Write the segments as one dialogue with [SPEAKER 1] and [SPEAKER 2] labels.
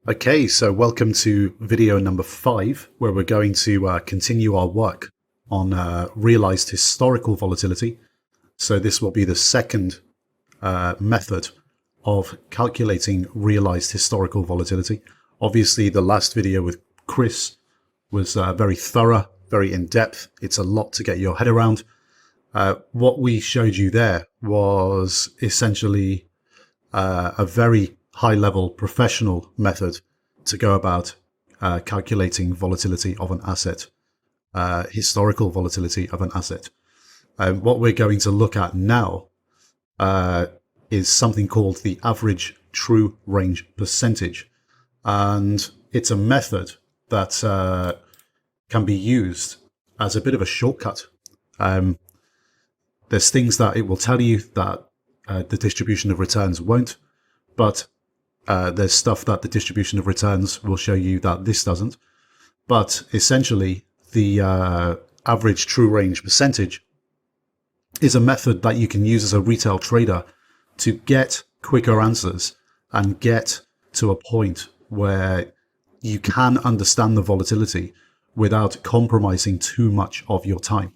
[SPEAKER 1] Okay, so welcome to video number 5, where we're going to continue our work on realized historical volatility. So this will be the second method of calculating realized historical volatility. Obviously, the last video with Chris was very thorough, very in-depth. It's a lot to get your head around. What we showed you there was essentially a very high-level professional method to go about calculating volatility of an asset, historical volatility of an asset. What we're going to look at now is something called the average true range percentage. And it's a method that can be used as a bit of a shortcut. There's things that it will tell you that the distribution of returns won't, but there's stuff that the distribution of returns will show you that this doesn't. But essentially, the average true range percentage is a method that you can use as a retail trader to get quicker answers and get to a point where you can understand the volatility without compromising too much of your time.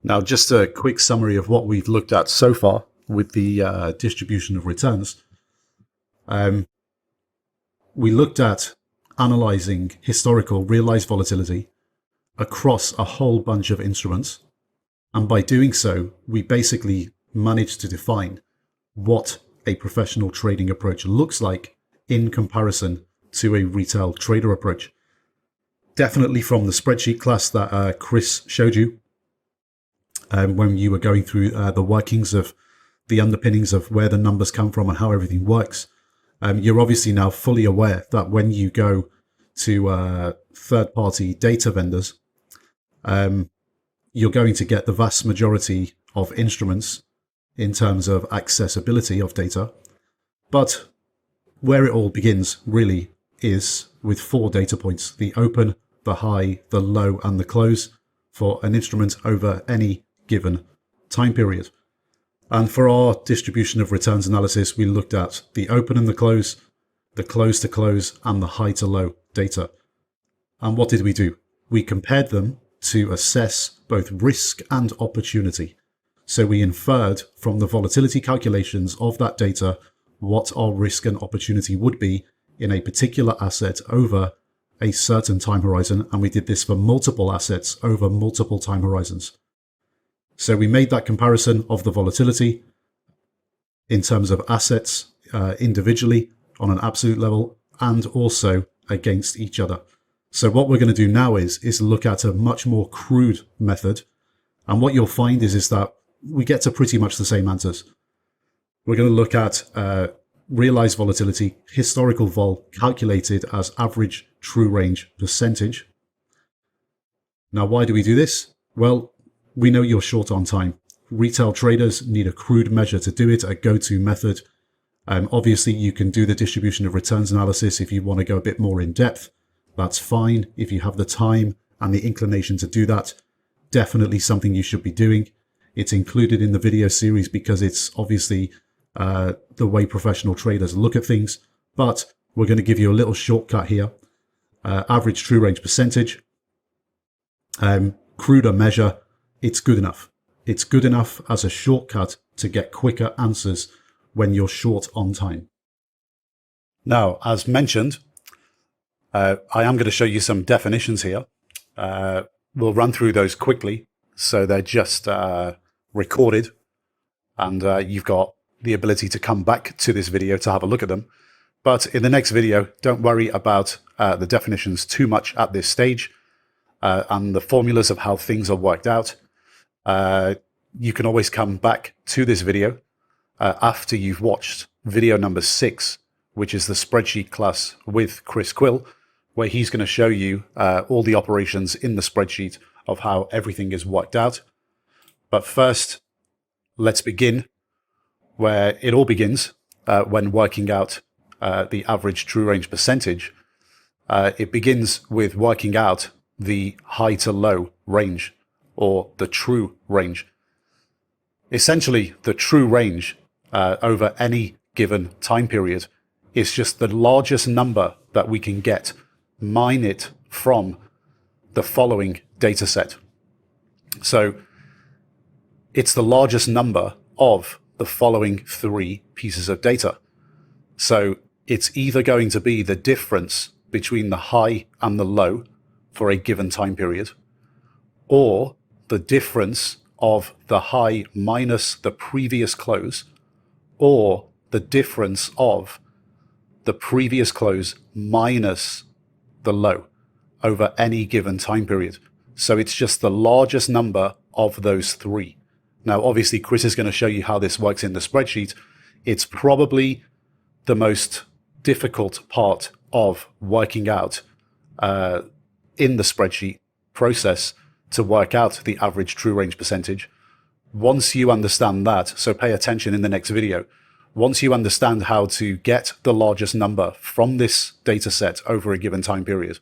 [SPEAKER 1] Now, just a quick summary of what we've looked at so far with the distribution of returns. We looked at analyzing historical realized volatility across a whole bunch of instruments. And by doing so, we basically managed to define what a professional trading approach looks like in comparison to a retail trader approach. Definitely from the spreadsheet class that Chris showed you when you were going through the workings of the underpinnings of where the numbers come from and how everything works. You're obviously now fully aware that when you go to third-party data vendors, you're going to get the vast majority of instruments in terms of accessibility of data. But where it all begins really is with 4 data points: the open, the high, the low, and the close for an instrument over any given time period. And for our distribution of returns analysis, we looked at the open and the close to close, and the high to low data. And what did we do? We compared them to assess both risk and opportunity. So we inferred from the volatility calculations of that data what our risk and opportunity would be in a particular asset over a certain time horizon. And we did this for multiple assets over multiple time horizons. So we made that comparison of the volatility in terms of assets individually on an absolute level and also against each other. So what we're going to do now is look at a much more crude method. And what you'll find is that we get to pretty much the same answers. We're going to look at realized volatility, historical vol calculated as average true range percentage. Now, why do we do this? Well, we know you're short on time. Retail traders need a crude measure to do it, a go-to method. Obviously, you can do the distribution of returns analysis if you want to go a bit more in depth. That's fine. If you have the time and the inclination to do that, definitely something you should be doing. It's included in the video series because it's obviously the way professional traders look at things. But we're going to give you a little shortcut here. Average true range percentage. Cruder measure. It's good enough. It's good enough as a shortcut to get quicker answers when you're short on time. Now, as mentioned, I am going to show you some definitions here. We'll run through those quickly, so they're just recorded, and you've got the ability to come back to this video to have a look at them. But in the next video, don't worry about the definitions too much at this stage, and the formulas of how things are worked out. You can always come back to this video after you've watched video number 6, which is the spreadsheet class with Chris Quill, where he's going to show you all the operations in the spreadsheet of how everything is worked out. But first, let's begin where it all begins when working out the average true range percentage. It begins with working out the high to low range, or the true range. Essentially, the true range over any given time period is just the largest number that we can get, mine it from the following data set. So it's the largest number of the following 3 pieces of data. So it's either going to be the difference between the high and the low for a given time period, or the difference of the high minus the previous close, or the difference of the previous close minus the low over any given time period. So it's just the largest number of those 3. Now, obviously, Chris is going to show you how this works in the spreadsheet. It's probably the most difficult part of working out in the spreadsheet process to work out the average true range percentage. Once you understand that, so pay attention in the next video, once you understand how to get the largest number from this data set over a given time period,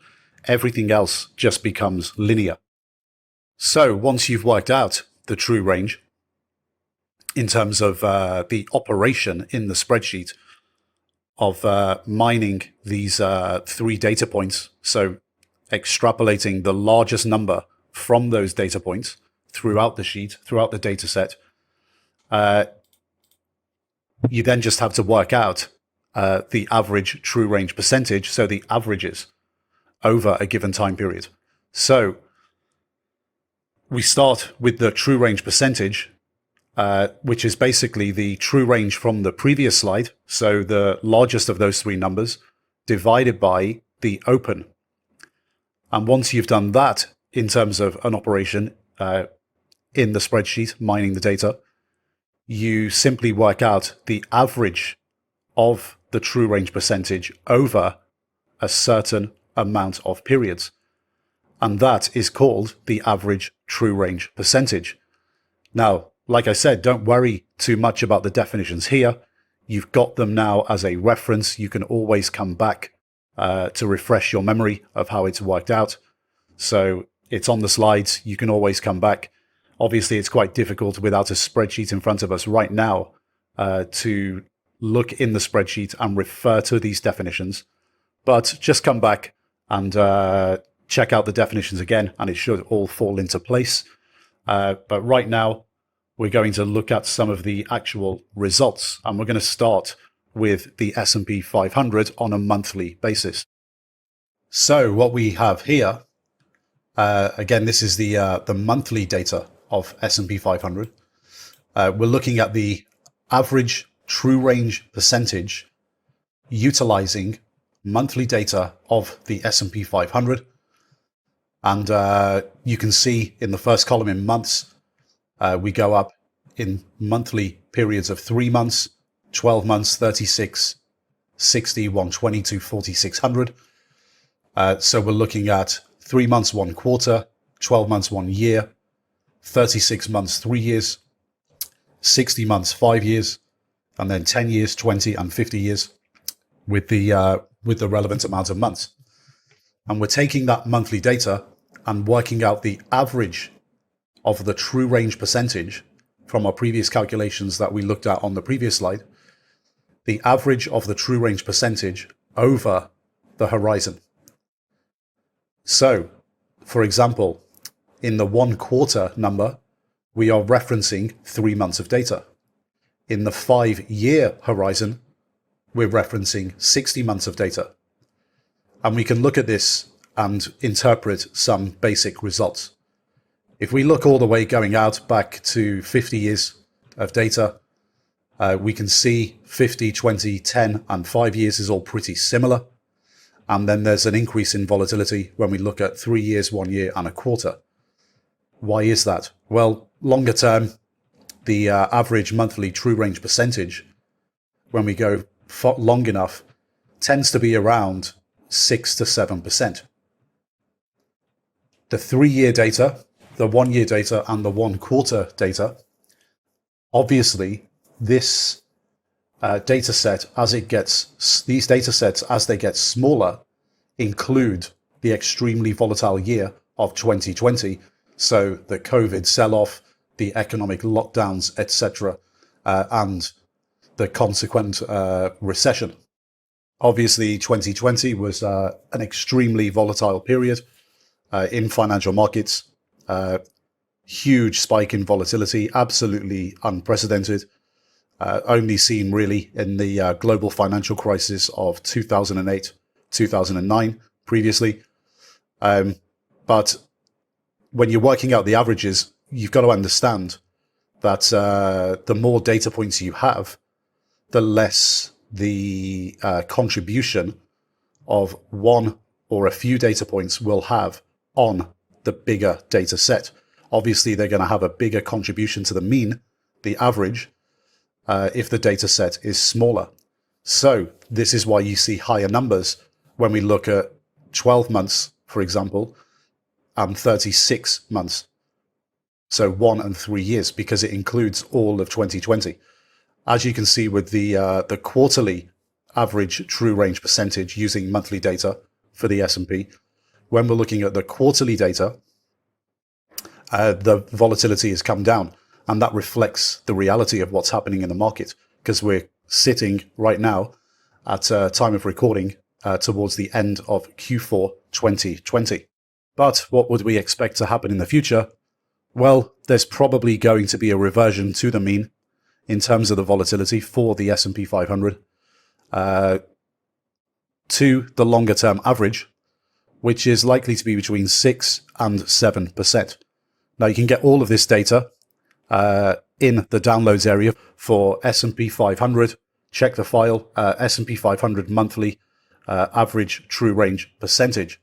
[SPEAKER 1] everything else just becomes linear. So once you've worked out the true range in terms of the operation in the spreadsheet of mining these 3 data points, so extrapolating the largest number from those data points throughout the sheet, throughout the data set, you then just have to work out the average true range percentage, so the averages over a given time period. So we start with the true range percentage, which is basically the true range from the previous slide, so the largest of those 3 numbers, divided by the open. And once you've done that in terms of an operation in the spreadsheet, mining the data, you simply work out the average of the true range percentage over a certain amount of periods. And that is called the average true range percentage. Now, like I said, don't worry too much about the definitions here. You've got them now as a reference. You can always come back to refresh your memory of how it's worked out. So it's on the slides. You can always come back. Obviously, it's quite difficult without a spreadsheet in front of us right now to look in the spreadsheet and refer to these definitions. But just come back and check out the definitions again, and it should all fall into place. But right now, we're going to look at some of the actual results, and we're going to start with the S&P 500 on a monthly basis. So what we have here, again, this is the monthly data of S&P 500. We're looking at the average true range percentage utilizing monthly data of the S&P 500. And you can see in the first column in months, we go up in monthly periods of 3 months, 12 months, 36, 60, 120 to 4,600. So we're looking at 3 months, 1 quarter, 12 months, 1 year, 36 months, 3 years, 60 months, 5 years, and then 10 years, 20 and 50 years with the relevant amount of months. And we're taking that monthly data and working out the average of the true range percentage from our previous calculations that we looked at on the previous slide, the average of the true range percentage over the horizon. So, for example, in the 1 quarter number, we are referencing 3 months of data. In the 5-year horizon, we're referencing 60 months of data. And we can look at this and interpret some basic results. If we look all the way going out back to 50 years of data, we can see 50, 20, 10 and 5 years is all pretty similar. And then there's an increase in volatility when we look at 3 years, 1 year and a quarter. Why is that? Well, longer term, the average monthly true range percentage, when we go long enough, tends to be around 6 to 7%. The 3-year data, the 1-year data and the 1 quarter data, obviously this data set, these data sets as they get smaller, include the extremely volatile year of 2020. So the COVID sell-off, the economic lockdowns, etc., and the consequent recession. Obviously, 2020 was an extremely volatile period in financial markets. Huge spike in volatility, absolutely unprecedented. Only seen really in the global financial crisis of 2008, 2009 previously. But when you're working out the averages, you've got to understand that the more data points you have, the less the contribution of one or a few data points will have on the bigger data set. Obviously, they're going to have a bigger contribution to the mean, the average, if the data set is smaller. So this is why you see higher numbers when we look at 12 months, for example, and 36 months. So 1 and 3 years, because it includes all of 2020. As you can see with the quarterly average true range percentage using monthly data for the S&P, when we're looking at the quarterly data, the volatility has come down, and that reflects the reality of what's happening in the market, because we're sitting right now at time of recording towards the end of Q4 2020. But what would we expect to happen in the future? Well, there's probably going to be a reversion to the mean in terms of the volatility for the S&P 500 to the longer term average, which is likely to be between 6 and 7%. Now, you can get all of this data in the downloads area for S&P 500. Check the file, S&P 500 monthly average true range percentage.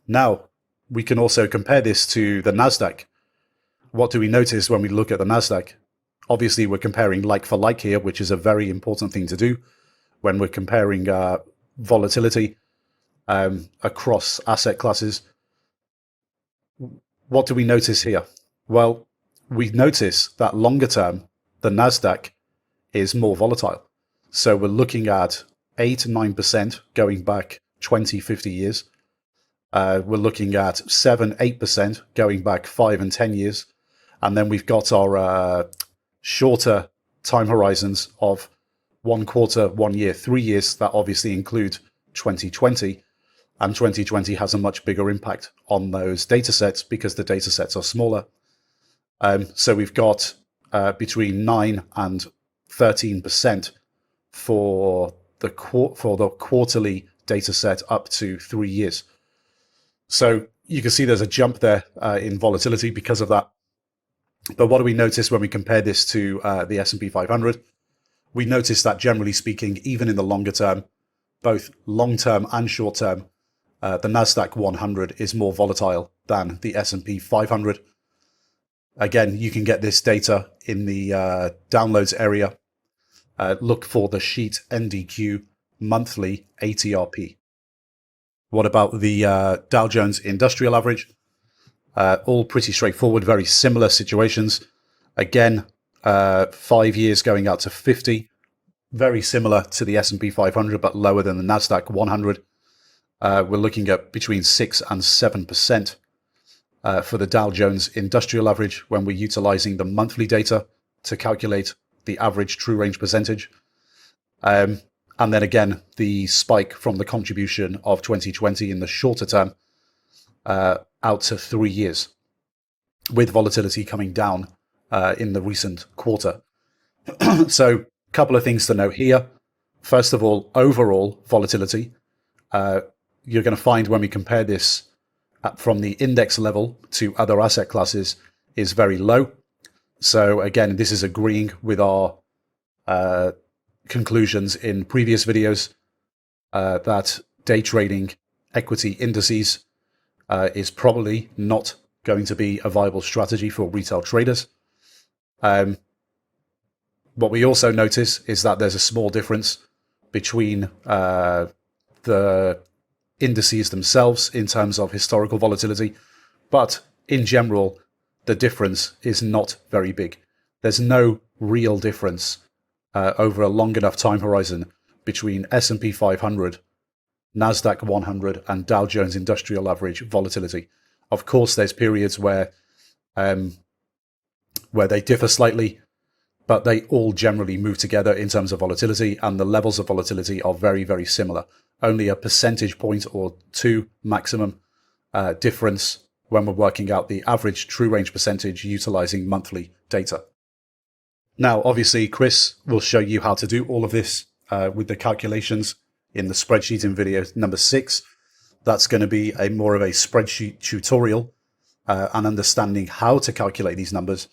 [SPEAKER 1] Now, we can also compare this to the NASDAQ. What do we notice when we look at the NASDAQ? Obviously, we're comparing like for like here, which is a very important thing to do when we're comparing volatility across asset classes. What do we notice here? Well, we notice that longer term, the NASDAQ is more volatile. So we're looking at 8 to 9% going back 20, 50 years. We're looking at 7, 8% going back 5 and 10 years. And then we've got our shorter time horizons of 1 quarter, 1 year, 3 years. That obviously include 2020. And 2020 has a much bigger impact on those data sets because the data sets are smaller. So we've got between 9 and 13% for the quarterly data set up to 3 years. So you can see there's a jump there in volatility because of that. But what do we notice when we compare this to the S&P 500? We notice that generally speaking, even in the longer term, both long-term and short-term, the NASDAQ 100 is more volatile than the S&P 500. Again, you can get this data in the downloads area. Look for the sheet NDQ monthly ATRP. What about the Dow Jones Industrial Average? All pretty straightforward, very similar situations. Again, 5 years going out to 50. Very similar to the S&P 500, but lower than the NASDAQ 100. We're looking at between 6 and 7% for the Dow Jones Industrial Average when we're utilizing the monthly data to calculate the average true range percentage. And then again, the spike from the contribution of 2020 in the shorter term out to 3 years, with volatility coming down in the recent quarter. So a couple of things to note here. First of all, overall volatility. You're going to find when we compare this from the index level to other asset classes is very low. So again, this is agreeing with our conclusions in previous videos that day trading equity indices is probably not going to be a viable strategy for retail traders. What we also notice is that there's a small difference between the indices themselves in terms of historical volatility, but in general, the difference is not very big. There's no real difference over a long enough time horizon between S&P 500, NASDAQ 100, and Dow Jones Industrial Average volatility. Of course, there's periods where they differ slightly,
[SPEAKER 2] but they all generally move together in terms of volatility, and the levels of volatility are very, very similar. Only a percentage point or two maximum difference when we're working out the average true range percentage utilizing monthly data. Now, obviously, Chris will show you how to do all of this with the calculations in the spreadsheet in video number 6. That's going to be more of a spreadsheet tutorial and understanding how to calculate these numbers.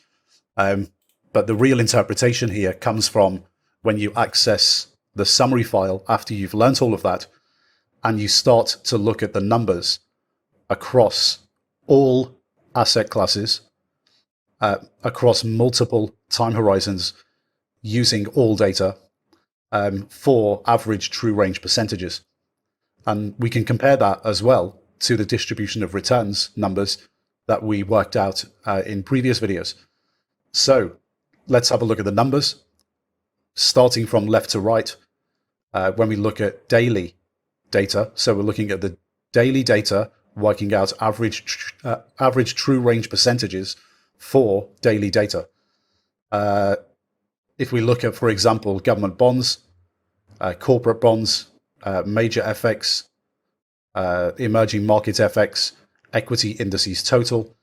[SPEAKER 2] But the real interpretation here comes from when you access the summary file after you've learnt all of that, and you start to look at the numbers across all asset classes, across multiple time horizons, using all data for average true range percentages. And we can compare that as well to the distribution of returns numbers that we worked out in previous videos. So let's have a look at the numbers, starting from left to right. When we look at daily data, so we're looking at the daily data, working out average true range percentages for daily data. If we look at, for example, government bonds, corporate bonds, major FX, emerging market FX, equity indices total,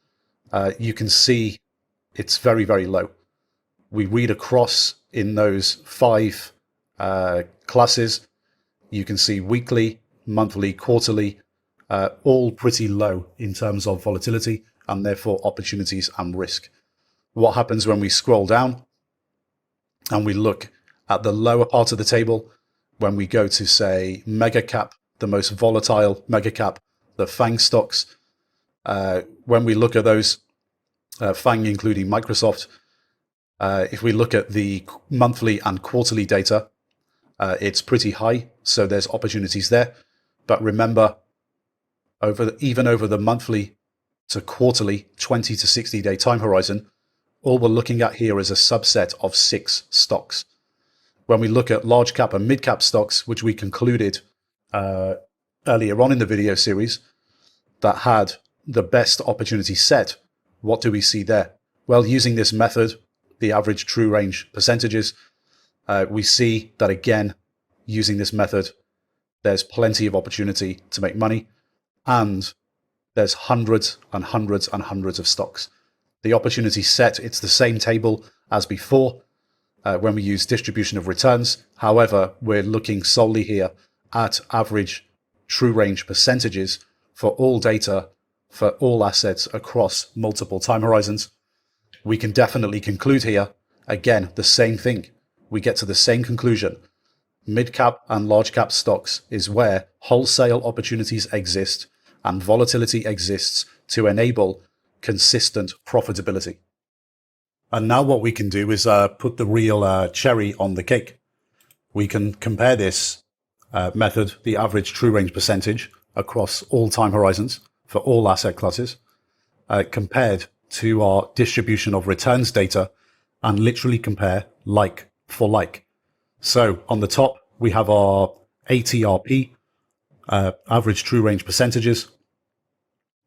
[SPEAKER 2] you can see it's very, very low. We read across in those 5 classes. You can see weekly, monthly, quarterly, all pretty low in terms of volatility and therefore opportunities and risk. What happens when we scroll down and we look at the lower part of the table, when we go to, say, mega cap, the most volatile mega cap, the FANG stocks, when we look at those, FANG including Microsoft, if we look at the monthly and quarterly data, it's pretty high, so there's opportunities there. But remember, even over the monthly to quarterly 20 to 60 day time horizon, all we're looking at here is a subset of 6 stocks. When we look at large cap and mid cap stocks, which we concluded earlier on in the video series, that had the best opportunity set, what do we see there? Well, using this method, the average true range percentages, we see that again, using this method, there's plenty of opportunity to make money, and there's hundreds and hundreds and hundreds of stocks. The opportunity set, it's the same table as before when we use distribution of returns. However, we're looking solely here at average true range percentages for all data, for all assets across multiple time horizons. We can definitely conclude here, again, the same thing. We get to the same conclusion. Mid-cap and large-cap stocks is where wholesale opportunities exist and volatility exists to enable consistent profitability. And now what we can do is put the real cherry on the cake. We can compare this method, the average true range percentage across all time horizons for all asset classes, compared to our distribution of returns data, and literally compare like for like. So on the top, we have our ATRP, average true range percentages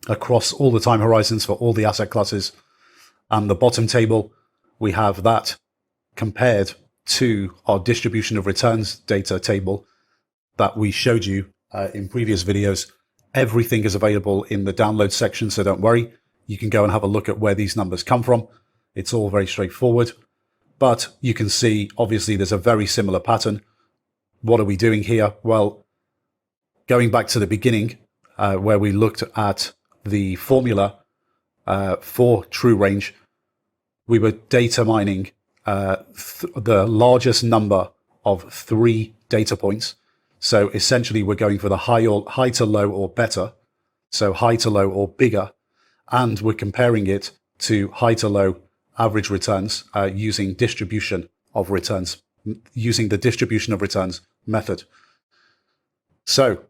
[SPEAKER 2] across all the time horizons for all the asset classes. And the bottom table, we have that compared to our distribution of returns data table that we showed you in previous videos. Everything is available in the download section, so don't worry. You can go and have a look at where these numbers come from. It's all very straightforward. But you can see, obviously, there's a very similar pattern. What are we doing here? Well, going back to the beginning, where we looked at the formula for true range, we were data mining the largest number of 3 data points. So essentially, we're going for the high to low or better. So high to low or bigger. And we're comparing it to high to low average returns using distribution of returns, using the distribution of returns method. So,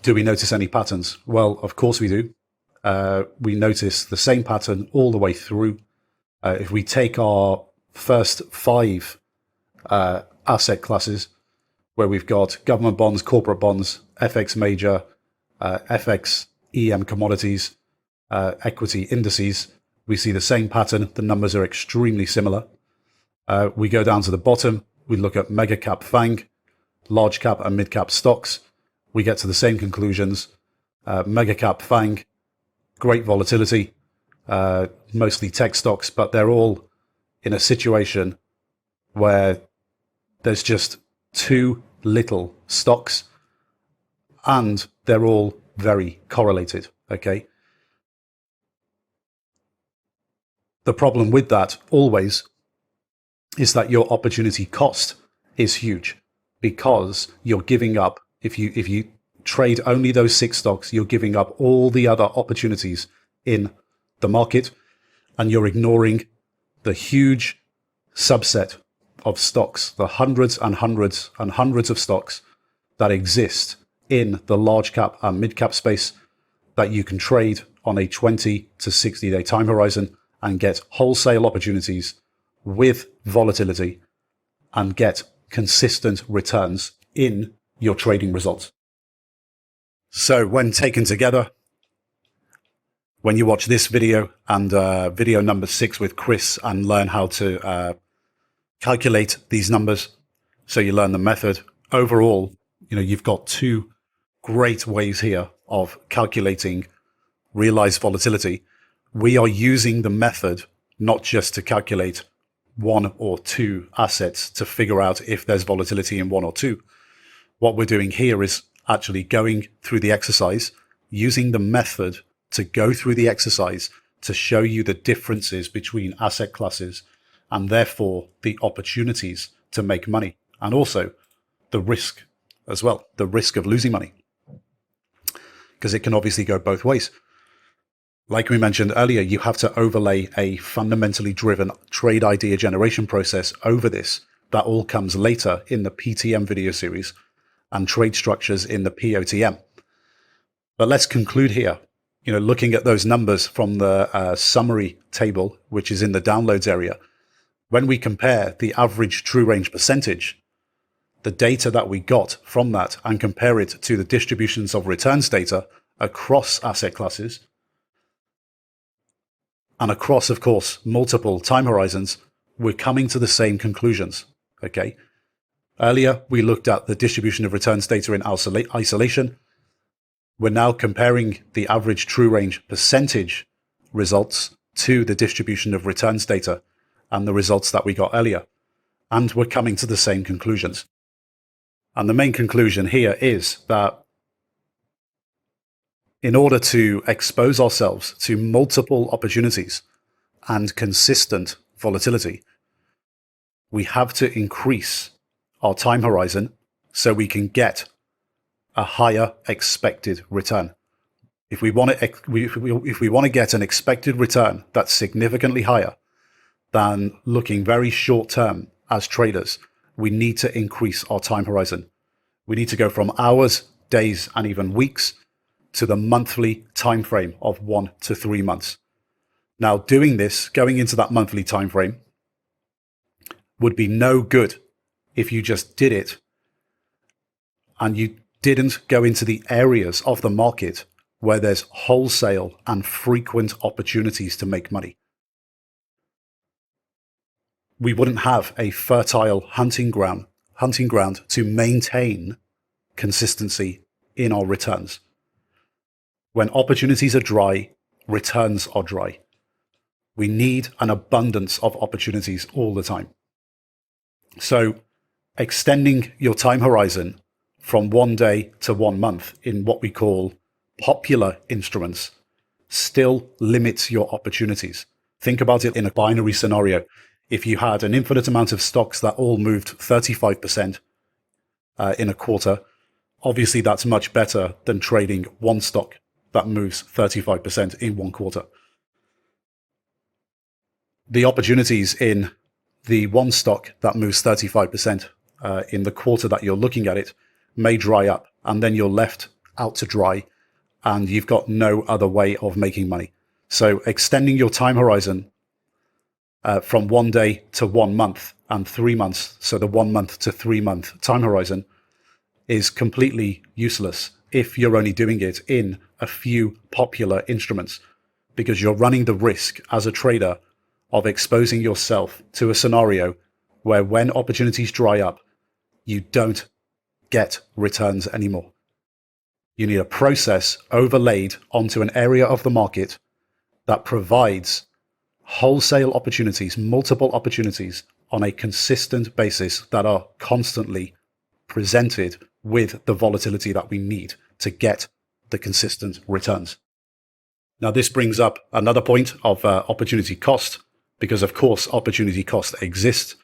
[SPEAKER 2] do we notice any patterns? Well, of course we do. We notice the same pattern all the way through. If we take our first 5 asset classes, where we've got government bonds, corporate bonds, FX major, FX, EM commodities, equity indices, we see the same pattern. The numbers are extremely similar. We go down to the bottom. We look at mega cap FANG, large cap and mid cap stocks. We get to the same conclusions. Mega cap FANG, great volatility, mostly tech stocks, but they're all in a situation where there's just too little stocks and they're all very correlated. Okay. The problem with that always is that your opportunity cost is huge, because you're giving up, if you trade only those 6 stocks, you're giving up all the other opportunities in the market, and you're ignoring the huge subset of stocks, the hundreds and hundreds and hundreds of stocks that exist in the large cap and mid cap space that you can trade on a 20 to 60 day time horizon and get wholesale opportunities with volatility and get consistent returns in your trading results. So when taken together, when you watch this video and video number 6 with Chris and learn how to calculate these numbers, so you learn the method, overall, you've got 2 great ways here of calculating realized volatility. We are using the method not just to calculate 1 or 2 assets to figure out if there's volatility in 1 or 2. What we're doing here is actually going through the exercise, using the method to go through the exercise to show you the differences between asset classes and therefore the opportunities to make money, and also the risk as well, the risk of losing money, because it can obviously go both ways. Like we mentioned earlier, you have to overlay a fundamentally driven trade idea generation process over this. That all comes later in the PTM video series and trade structures in the POTM. But let's conclude here, looking at those numbers from the summary table, which is in the downloads area. When we compare the average true range percentage, the data that we got from that, and compare it to the distributions of returns data across asset classes, and across, of course, multiple time horizons, we're coming to the same conclusions. Okay. Earlier, we looked at the distribution of returns data in isolation. We're now comparing the average true range percentage results to the distribution of returns data and the results that we got earlier. And we're coming to the same conclusions. And the main conclusion here is that in order to expose ourselves to multiple opportunities and consistent volatility, we have to increase our time horizon so we can get a higher expected return. If we want to get an expected return that's significantly higher than looking very short term as traders, we need to increase our time horizon. We need to go from hours, days, and even weeks to the monthly time frame of 1 to 3 months. Now, doing this, going into that monthly time frame, would be no good if you just did it and you didn't go into the areas of the market where there's wholesale and frequent opportunities to make money. We wouldn't have a fertile hunting ground to maintain consistency in our returns. When opportunities are dry, returns are dry. We need an abundance of opportunities all the time. So extending your time horizon from 1 day to 1 month in what we call popular instruments still limits your opportunities. Think about it in a binary scenario. If you had an infinite amount of stocks that all moved 35% in a quarter, obviously that's much better than trading one stock that moves 35% in 1 quarter. The opportunities in the one stock that moves 35% in the quarter that you're looking at it may dry up, and then you're left out to dry and you've got no other way of making money. So extending your time horizon from 1 day to 1 month and 3 months, so the 1 month to 3 month time horizon, is completely useless if you're only doing it in a few popular instruments, because you're running the risk as a trader of exposing yourself to a scenario where when opportunities dry up, you don't get returns anymore. You need a process overlaid onto an area of the market that provides wholesale opportunities, multiple opportunities on a consistent basis that are constantly presented with the volatility that we need to get the consistent returns. Now, this brings up another point of opportunity cost, because of course, opportunity cost exists.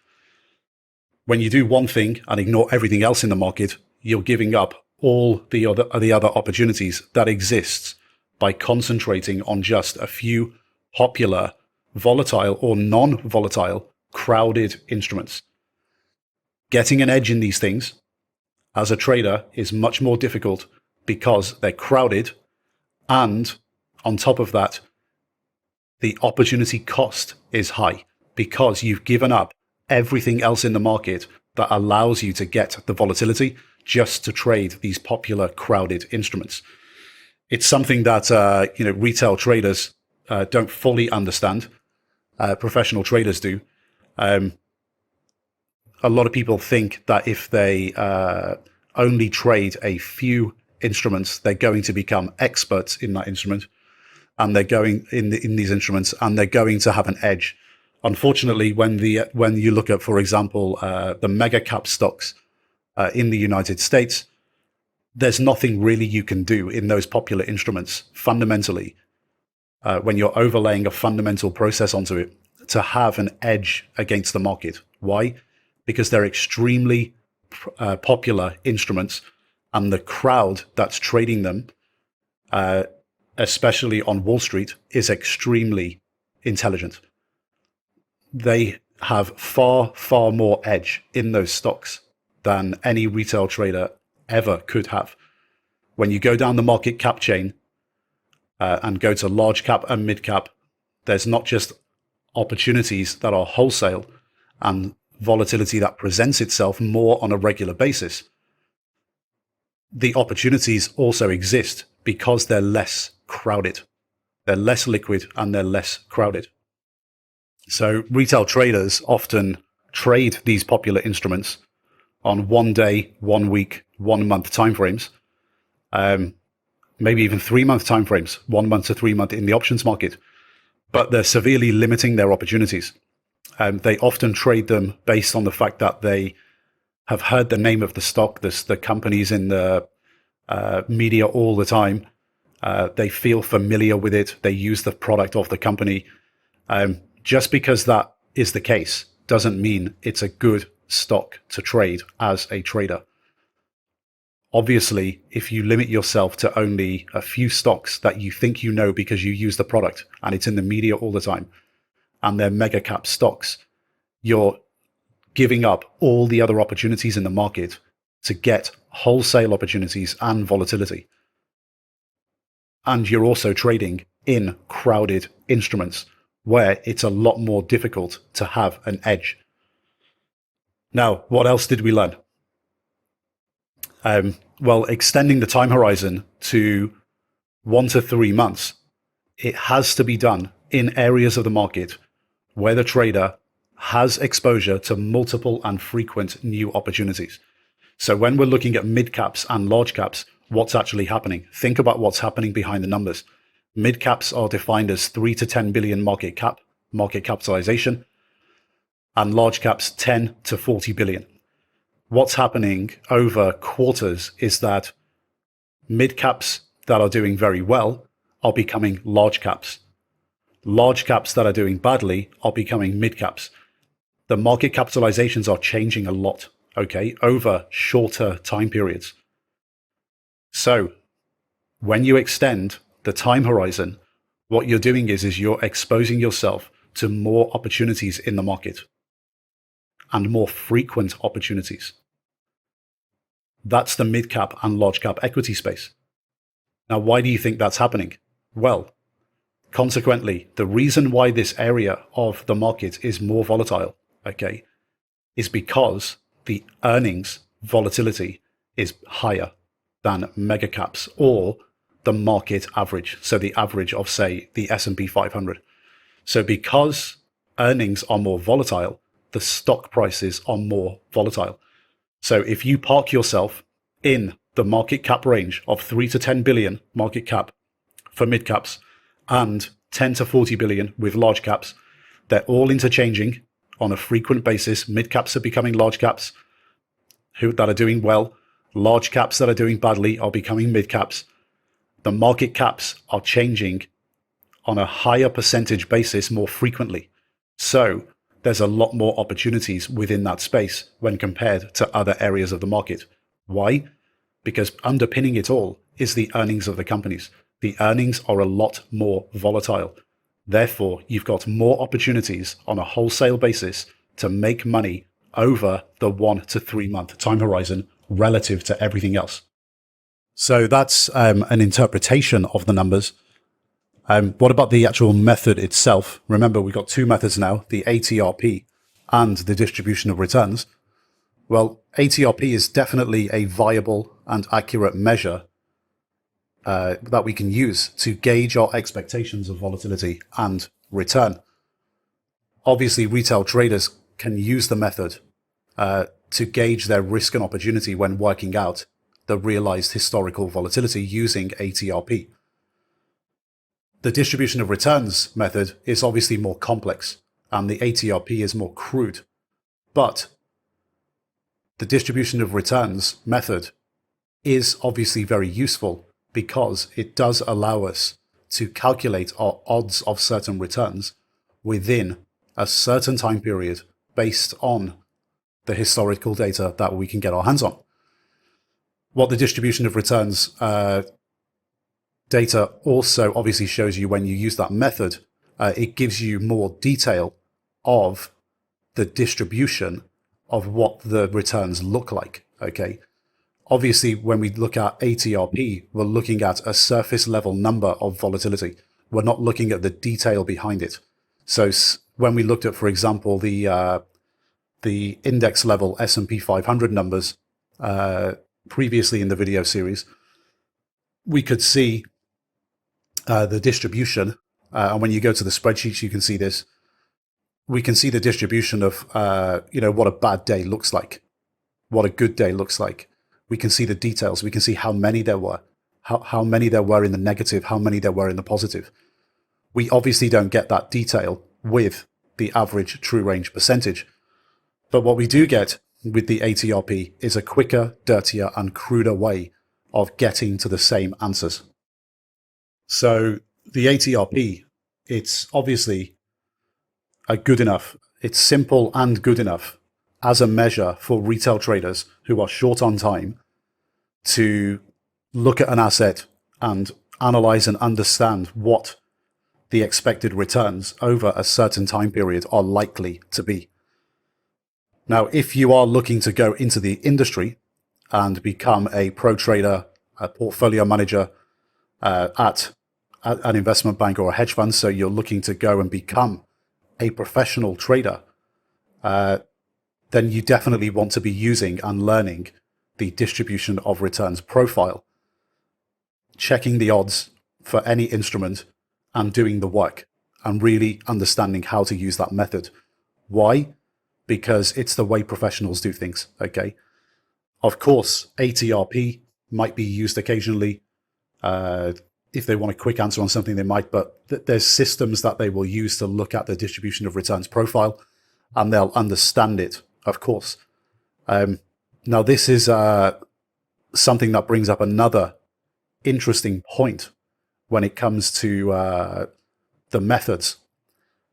[SPEAKER 2] When you do one thing and ignore everything else in the market, you're giving up all the other opportunities that exist by concentrating on just a few popular, volatile or non-volatile, crowded instruments. Getting an edge in these things as a trader is much more difficult because they're crowded, and on top of that, the opportunity cost is high because you've given up everything else in the market that allows you to get the volatility just to trade these popular crowded instruments. It's something that retail traders don't fully understand. Professional traders do. A lot of people think that if they only trade a few instruments, they're going to become experts in that instrument, and they're going in these instruments, and they're going to have an edge. Unfortunately, when you look at, for example, the mega cap stocks in the United States, there's nothing really you can do in those popular instruments fundamentally when you're overlaying a fundamental process onto it to have an edge against the market. Why? Because they're extremely popular instruments, and the crowd that's trading them, especially on Wall Street, is extremely intelligent. They have far, far more edge in those stocks than any retail trader ever could have. When you go down the market cap chain and go to large cap and mid cap, there's not just opportunities that are wholesale and volatility that presents itself more on a regular basis. The opportunities also exist because they're less crowded. They're less liquid and they're less crowded. So retail traders often trade these popular instruments on 1 day, 1 week, 1 month timeframes, maybe even 3 month timeframes, 1 month to 3 month in the options market, but they're severely limiting their opportunities. They often trade them based on the fact that they have heard the name of the stock, the companies in the media all the time. They feel familiar with it. They use the product of the company. Just because that is the case doesn't mean it's a good stock to trade as a trader. Obviously, if you limit yourself to only a few stocks that you think you know because you use the product and it's in the media all the time, and they're mega cap stocks, you're giving up all the other opportunities in the market to get wholesale opportunities and volatility. And you're also trading in crowded instruments where it's a lot more difficult to have an edge. Now, what else did we learn? Well, extending the time horizon to 1 to 3 months, it has to be done in areas of the market where the trader has exposure to multiple and frequent new opportunities. So when we're looking at mid caps and large caps, what's actually happening? Think about what's happening behind the numbers. Mid caps are defined as 3 to 10 billion market capitalization, and large caps 10 to 40 billion. What's happening over quarters is that mid caps that are doing very well are becoming large caps. Large caps that are doing badly are becoming mid caps. The market capitalizations are changing a lot, okay, over shorter time periods. So when you extend the time horizon, what you're doing is you're exposing yourself to more opportunities in the market and more frequent opportunities. That's the mid cap and large cap equity space. Now, why do you think that's happening? Well, consequently, the reason why this area of the market is more volatile, okay, is because the earnings volatility is higher than mega caps or the market average. So the average of, say, the S&P 500. So because earnings are more volatile, the stock prices are more volatile. So if you park yourself in the market cap range of 3 to 10 billion market cap for mid caps and 10 to 40 billion with large caps, they're all interchanging on a frequent basis. Mid caps are becoming large caps that are doing well. Large caps that are doing badly are becoming mid caps. The market caps are changing on a higher percentage basis more frequently. So there's a lot more opportunities within that space when compared to other areas of the market. Why? Because underpinning it all is the earnings of the companies. The earnings are a lot more volatile. Therefore, you've got more opportunities on a wholesale basis to make money over the 1 to 3 month time horizon relative to everything else. So that's an interpretation of the numbers. What about the actual method itself? Remember, we've got two methods now, the ATRP and the distribution of returns. Well, ATRP is definitely a viable and accurate measure that we can use to gauge our expectations of volatility and return. Obviously, retail traders can use the method to gauge their risk and opportunity when working out the realized historical volatility using ATRP. The distribution of returns method is obviously more complex, and the ATRP is more crude. But the distribution of returns method is obviously very useful because it does allow us to calculate our odds of certain returns within a certain time period based on the historical data that we can get our hands on. What the distribution of returns data also obviously shows you when you use that method, it gives you more detail of the distribution of what the returns look like, okay? Obviously, when we look at ATRP, we're looking at a surface level number of volatility. We're not looking at the detail behind it. So when we looked at, for example, the index level S&P 500 numbers previously in the video series, we could see the distribution. And when you go to the spreadsheets, you can see this. We can see the distribution of, what a bad day looks like, what a good day looks like. We can see the details. We can see how many there were, how many there were in the negative, how many there were in the positive. We obviously don't get that detail with the average true range percentage. But what we do get with the ATRP is a quicker, dirtier, and cruder way of getting to the same answers. So the ATRP, it's obviously good enough. It's simple and good enough as a measure for retail traders who are short on time to look at an asset and analyze and understand what the expected returns over a certain time period are likely to be. Now, if you are looking to go into the industry and become a pro trader, a portfolio manager at an investment bank or a hedge fund, so you're looking to go and become a professional trader, then you definitely want to be using and learning the distribution of returns profile, checking the odds for any instrument and doing the work and really understanding how to use that method. Why? Because it's the way professionals do things, okay? Of course, ATRP might be used occasionally. If they want a quick answer on something, they might, but there's systems that they will use to look at the distribution of returns profile, and they'll understand it, of course. Now, this is something that brings up another interesting point when it comes to the methods.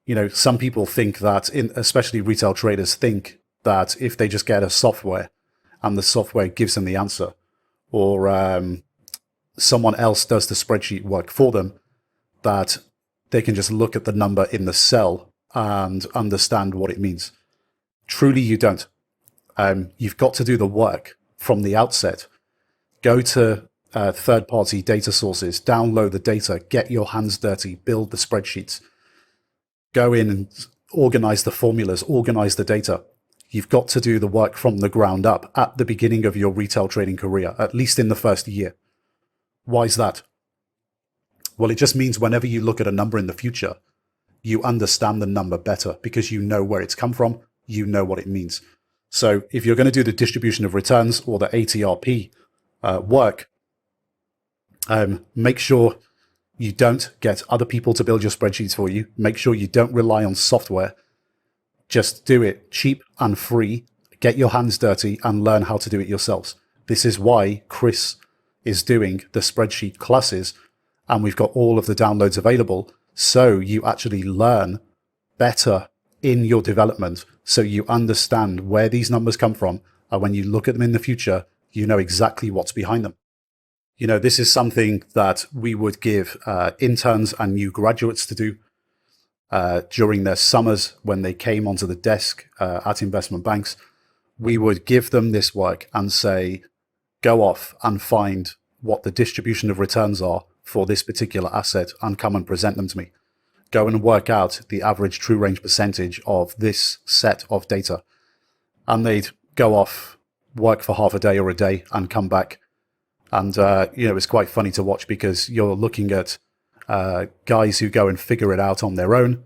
[SPEAKER 2] You know, some people think that, especially retail traders, think that if they just get a software and the software gives them the answer, or someone else does the spreadsheet work for them, that they can just look at the number in the cell and understand what it means. Truly, you don't. You've got to do the work from the outset. Go to third-party data sources, download the data, get your hands dirty, build the spreadsheets. Go in and organize the formulas, organize the data. You've got to do the work from the ground up at the beginning of your retail trading career, at least in the first year. Why is that? Well, it just means whenever you look at a number in the future, you understand the number better because you know where it's come from you know what it means. So if you're going to do the distribution of returns or the ATRP work, make sure you don't get other people to build your spreadsheets for you. Make sure you don't rely on software. Just do it cheap and free. Get your hands dirty and learn how to do it yourselves. This is why Chris is doing the spreadsheet classes, and we've got all of the downloads available, so you actually learn better in your development, so you understand where these numbers come from, and when you look at them in the future, you know exactly what's behind them. You know, this is something that we would give interns and new graduates to do during their summers when they came onto the desk at investment banks. We would give them this work and say, go off and find what the distribution of returns are for this particular asset and come and present them to me. Go and work out the average true range percentage of this set of data. And they'd go off, work for half a day or a day and come back. And, it's quite funny to watch because you're looking at guys who go and figure it out on their own.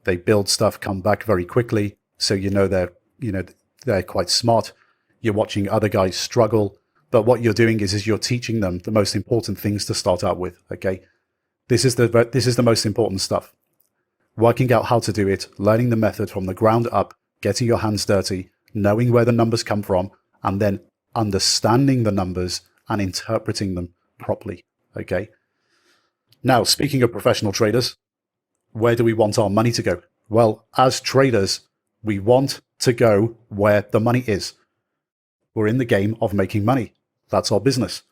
[SPEAKER 2] They build stuff, come back very quickly. So, they're quite smart. You're watching other guys struggle. But what you're doing is you're teaching them the most important things to start out with. Okay. This is the most important stuff. Working out how to do it, learning the method from the ground up, getting your hands dirty, knowing where the numbers come from, and then understanding the numbers and interpreting them properly. Okay. Now, speaking of professional traders, where do we want our money to go? Well, as traders, we want to go where the money is. We're in the game of making money. That's our business.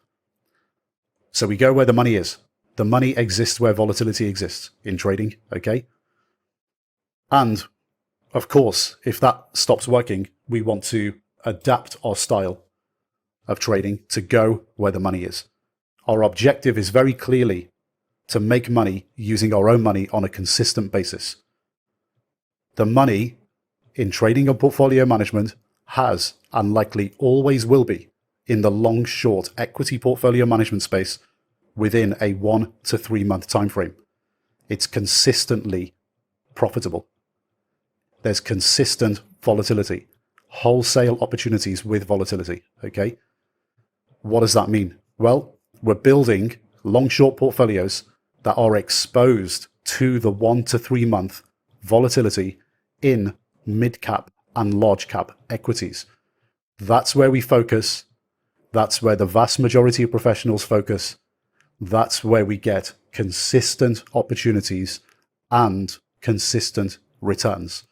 [SPEAKER 2] So we go where the money is. The money exists where volatility exists in trading, okay? And, of course, if that stops working, we want to adapt our style of trading to go where the money is. Our objective is very clearly to make money using our own money on a consistent basis. The money in trading and portfolio management has, and likely always will be, in the long-short equity portfolio management space within a 1 to 3 month time frame. It's consistently profitable. There's consistent volatility, wholesale opportunities with volatility, okay? What does that mean? Well, we're building long-short portfolios that are exposed to the 1 to 3 month volatility in mid-cap and large-cap equities. That's where we focus. That's where the vast majority of professionals focus. That's where we get consistent opportunities and consistent returns.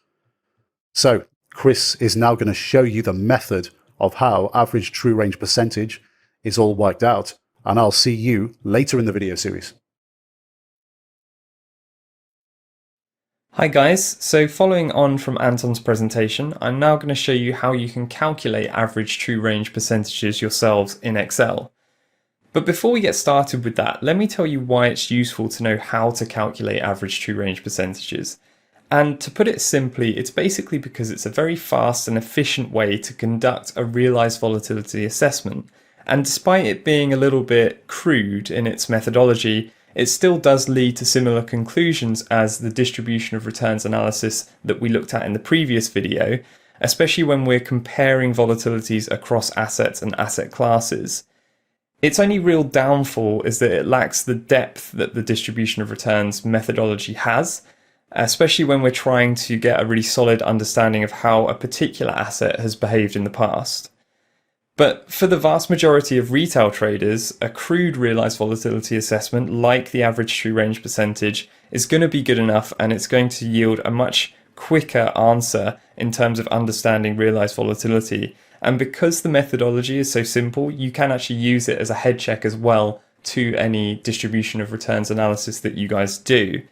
[SPEAKER 2] So Chris is now going to show you the method of how average true range percentage is all worked out, and I'll see you later in the video series.
[SPEAKER 3] Hi guys, so following on from Anton's presentation, I'm now going to show you how you can calculate average true range percentages yourselves in Excel. But before we get started with that, let me tell you why it's useful to know how to calculate average true range percentages. And to put it simply, it's basically because it's a very fast and efficient way to conduct a realized volatility assessment. And despite it being a little bit crude in its methodology, it still does lead to similar conclusions as the distribution of returns analysis that we looked at in the previous video, especially when we're comparing volatilities across assets and asset classes. Its only real downfall is that it lacks the depth that the distribution of returns methodology has, especially when we're trying to get a really solid understanding of how a particular asset has behaved in the past. But for the vast majority of retail traders, a crude realized volatility assessment like the average true range percentage is going to be good enough, and it's going to yield a much quicker answer in terms of understanding realized volatility. And because the methodology is so simple, you can actually use it as a head check as well to any distribution of returns analysis that you guys do.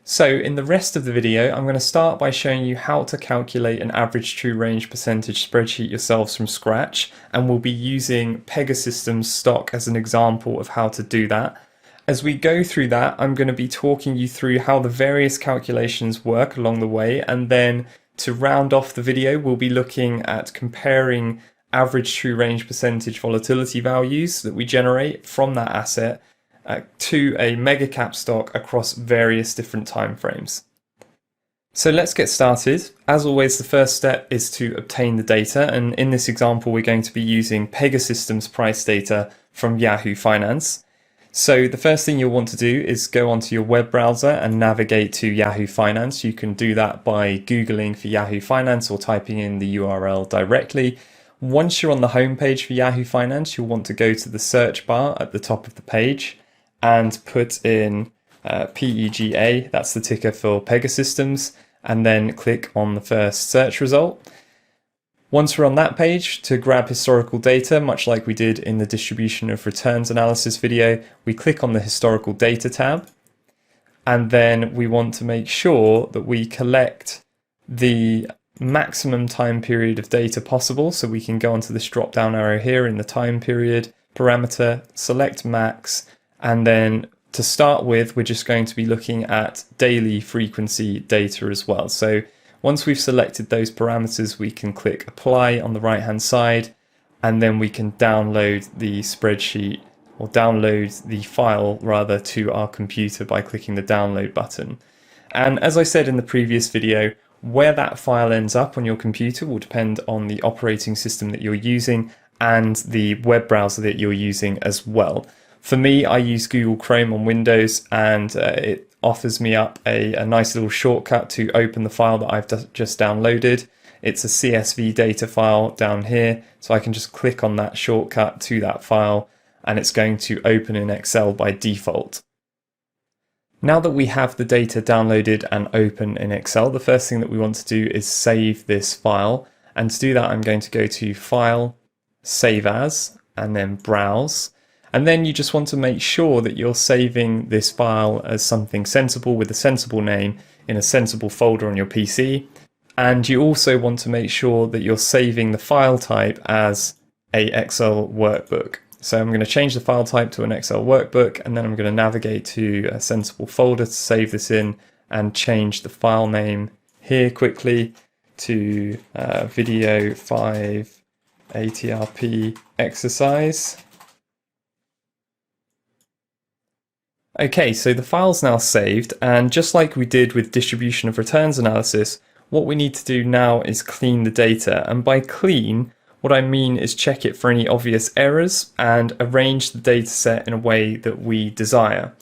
[SPEAKER 3] So in the rest of the video, I'm going to start by showing you how to calculate an average true range percentage spreadsheet yourselves from scratch, and we'll be using Pegasystems stock as an example of how to do that. As we go through that, I'm going to be talking you through how the various calculations work along the way, and then to round off the video, we'll be looking at comparing average true range percentage volatility values that we generate from that asset to a mega cap stock across various different time frames. So let's get started. As always, the first step is to obtain the data, and in this example we're going to be using Pegasystems price data from Yahoo Finance. So the first thing you'll want to do is go onto your web browser and navigate to Yahoo Finance. You can do that by Googling for Yahoo Finance or typing in the URL directly. Once you're on the home page for Yahoo Finance, you'll want to go to the search bar at the top of the page and put in PEGA, that's the ticker for Pegasystems, and then click on the first search result. Once we're on that page, to grab historical data, much like we did in the distribution of returns analysis video, we click on the historical data tab, and then we want to make sure that we collect the maximum time period of data possible. So we can go onto this drop down arrow here in the time period parameter, select max, and then to start with, we're just going to be looking at daily frequency data as well. So once we've selected those parameters, we can click apply on the right hand side, and then we can download the spreadsheet, or download the file rather, to our computer by clicking the download button. And as I said in the previous video, where that file ends up on your computer will depend on the operating system that you're using and the web browser that you're using as well. For me, I use Google Chrome on Windows, and it offers me up a nice little shortcut to open the file that I've just downloaded. It's a CSV data file down here, so I can just click on that shortcut to that file and it's going to open in Excel by default. Now that we have the data downloaded and open in Excel, the first thing that we want to do is save this file. And to do that, I'm going to go to File, Save As, and then Browse. And then you just want to make sure that you're saving this file as something sensible with a sensible name in a sensible folder on your PC. And you also want to make sure that you're saving the file type as a Excel workbook. So I'm going to change the file type to an Excel workbook, and then I'm going to navigate to a sensible folder to save this in and change the file name here quickly to video 5 ATRP exercise. Okay, so the file's now saved, and just like we did with distribution of returns analysis, what we need to do now is clean the data. And by clean, what I mean is check it for any obvious errors and arrange the data set in a way that we desire.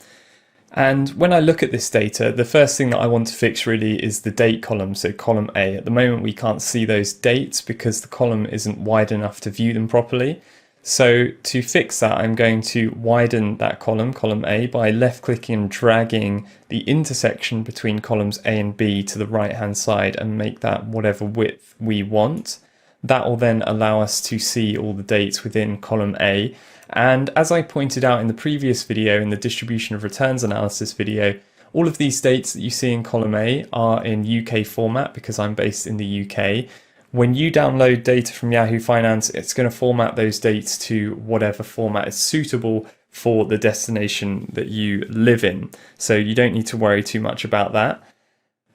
[SPEAKER 3] And when I look at this data, the first thing that I want to fix really is the date column, so column A. At the moment we can't see those dates because the column isn't wide enough to view them properly. So to fix that, I'm going to widen that column, column A, by left clicking and dragging the intersection between columns A and B to the right hand side and make that whatever width we want. That will then allow us to see all the dates within column A. And as I pointed out in the previous video, in the distribution of returns analysis video, all of these dates that you see in column A are in UK format because I'm based in the UK. When you download data from Yahoo Finance, it's going to format those dates to whatever format is suitable for the destination that you live in. So you don't need to worry too much about that.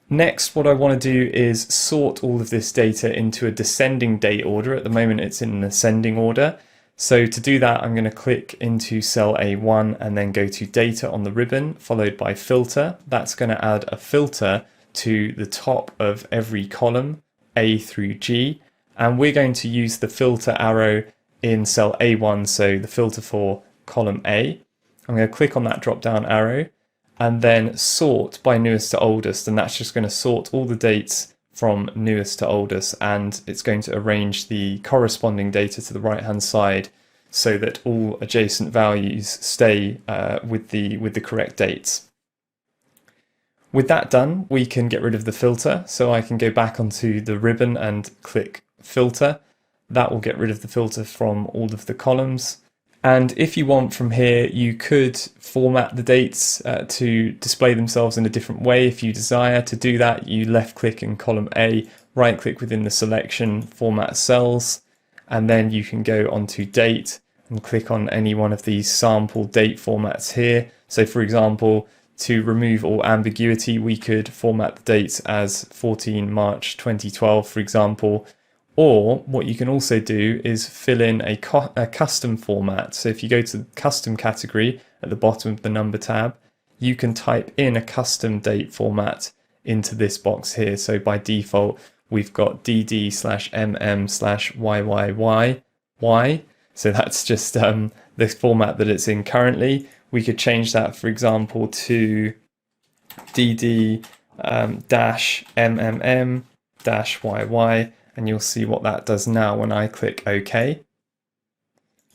[SPEAKER 3] Next, what I want to do is sort all of this data into a descending date order. At the moment, it's in an ascending order. So to do that, I'm going to click into cell A1 and then go to Data on the ribbon, followed by Filter. That's going to add a filter to the top of every column, A through G, and we're going to use the filter arrow in cell A1, so the filter for column A. I'm going to click on that drop down arrow and then sort by newest to oldest, and that's just going to sort all the dates from newest to oldest, and it's going to arrange the corresponding data to the right hand side so that all adjacent values stay with the correct dates. With that done, we can get rid of the filter. So I can go back onto the ribbon and click filter. That will get rid of the filter from all of the columns. And if you want from here, you could format the dates to display themselves in a different way if you desire. To do that, you left click in column A, right click within the selection, format cells, and then you can go onto date and click on any one of these sample date formats here. So for example, to remove all ambiguity, we could format the dates as 14 March 2012, for example. Or what you can also do is fill in a custom format. So if you go to the custom category at the bottom of the number tab, you can type in a custom date format into this box here. So by default, we've got dd/mm/yyyy. So that's just the format that it's in currently. We could change that, for example, to dd-mmm-yy, and you'll see what that does now when I click OK.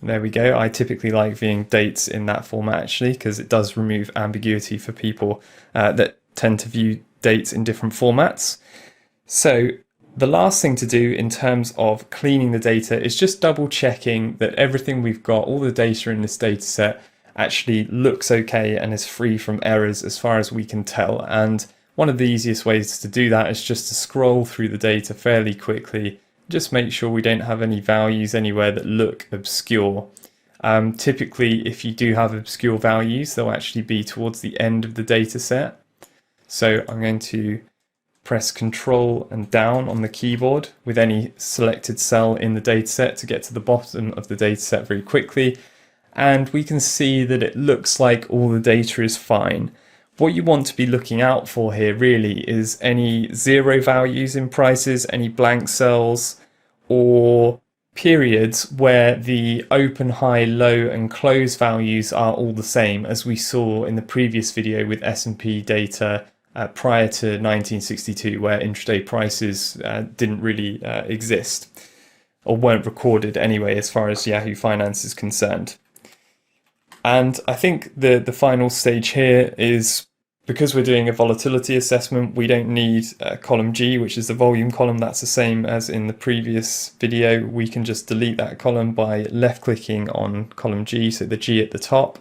[SPEAKER 3] There we go. I typically like viewing dates in that format actually, because it does remove ambiguity for people that tend to view dates in different formats. So the last thing to do in terms of cleaning the data is just double checking that everything we've got, all the data in this data set, actually looks okay and is free from errors as far as we can tell. And one of the easiest ways to do that is just to scroll through the data fairly quickly. Just make sure we don't have any values anywhere that look obscure. Typically, if you do have obscure values, they'll actually be towards the end of the data set. So I'm going to press Control and down on the keyboard with any selected cell in the dataset to get to the bottom of the dataset very quickly. And we can see that it looks like all the data is fine. What you want to be looking out for here really is any zero values in prices, any blank cells, or periods where the open, high, low and close values are all the same, as we saw in the previous video with S&P data prior to 1962, where intraday prices didn't really exist, or weren't recorded anyway as far as Yahoo Finance is concerned. And I think the final stage here is, because we're doing a volatility assessment, we don't need column G, which is the volume column. That's the same as in the previous video. We can just delete that column by left clicking on column G, so the G at the top,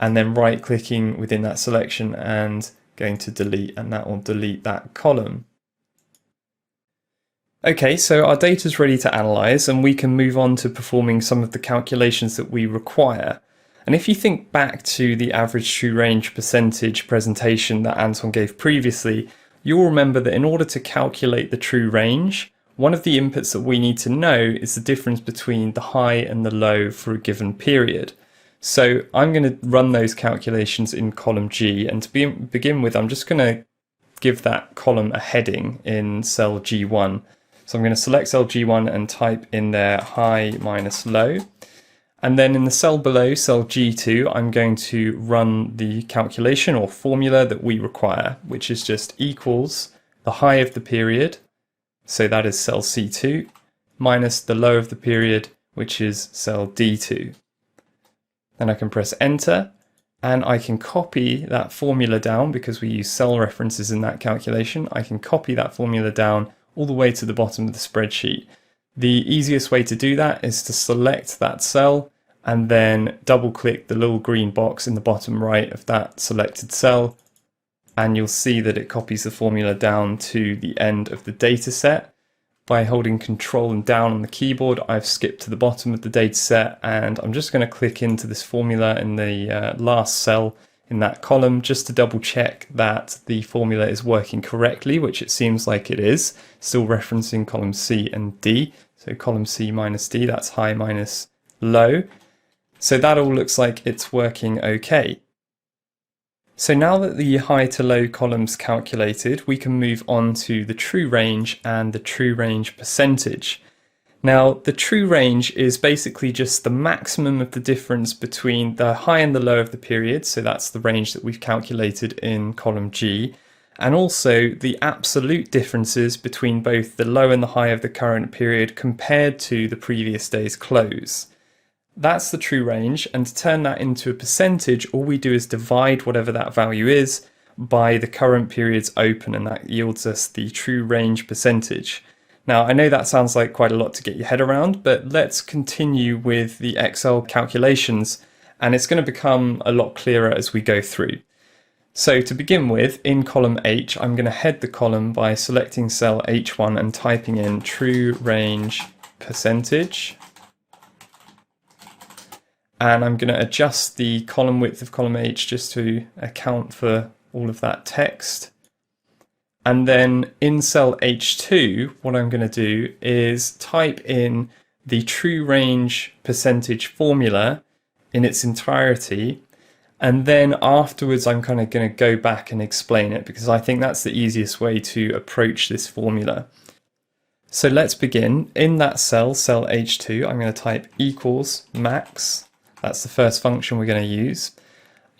[SPEAKER 3] and then right clicking within that selection and going to delete, and that will delete that column. Okay, so our data is ready to analyze, and we can move on to performing some of the calculations that we require. And if you think back to the average true range percentage presentation that Anton gave previously, you'll remember that in order to calculate the true range, one of the inputs that we need to know is the difference between the high and the low for a given period. So I'm going to run those calculations in column G, and to begin with, I'm just going to give that column a heading in cell G1. So I'm going to select cell G1 and type in there high minus low. And then in the cell below, cell G2, I'm going to run the calculation or formula that we require, which is just equals the high of the period, so that is cell C2, minus the low of the period, which is cell D2. Then I can press enter, and I can copy that formula down because we use cell references in that calculation. I can copy that formula down all the way to the bottom of the spreadsheet. The easiest way to do that is to select that cell and then double click the little green box in the bottom right of that selected cell, and you'll see that it copies the formula down to the end of the data set. By holding Control and down on the keyboard, I've skipped to the bottom of the data set, and I'm just going to click into this formula in the last cell in that column just to double check that the formula is working correctly, which it seems like it is, still referencing column C and D. So column C minus D, that's high minus low. So that all looks like it's working okay. So now that the high to low columns calculated, we can move on to the true range and the true range percentage. Now, the true range is basically just the maximum of the difference between the high and the low of the period, so that's the range that we've calculated in column G, and also the absolute differences between both the low and the high of the current period compared to the previous day's close. That's the true range, and to turn that into a percentage, all we do is divide whatever that value is by the current period's open, and that yields us the true range percentage. Now, I know that sounds like quite a lot to get your head around, but let's continue with the Excel calculations, and it's going to become a lot clearer as we go through. So to begin with, in column H, I'm going to head the column by selecting cell H1 and typing in true range percentage. And I'm going to adjust the column width of column H just to account for all of that text. And then in cell H2, what I'm going to do is type in the true range percentage formula in its entirety. And then afterwards, I'm kind of going to go back and explain it because I think that's the easiest way to approach this formula. So let's begin. In that cell H2, I'm going to type equals max. That's the first function we're going to use.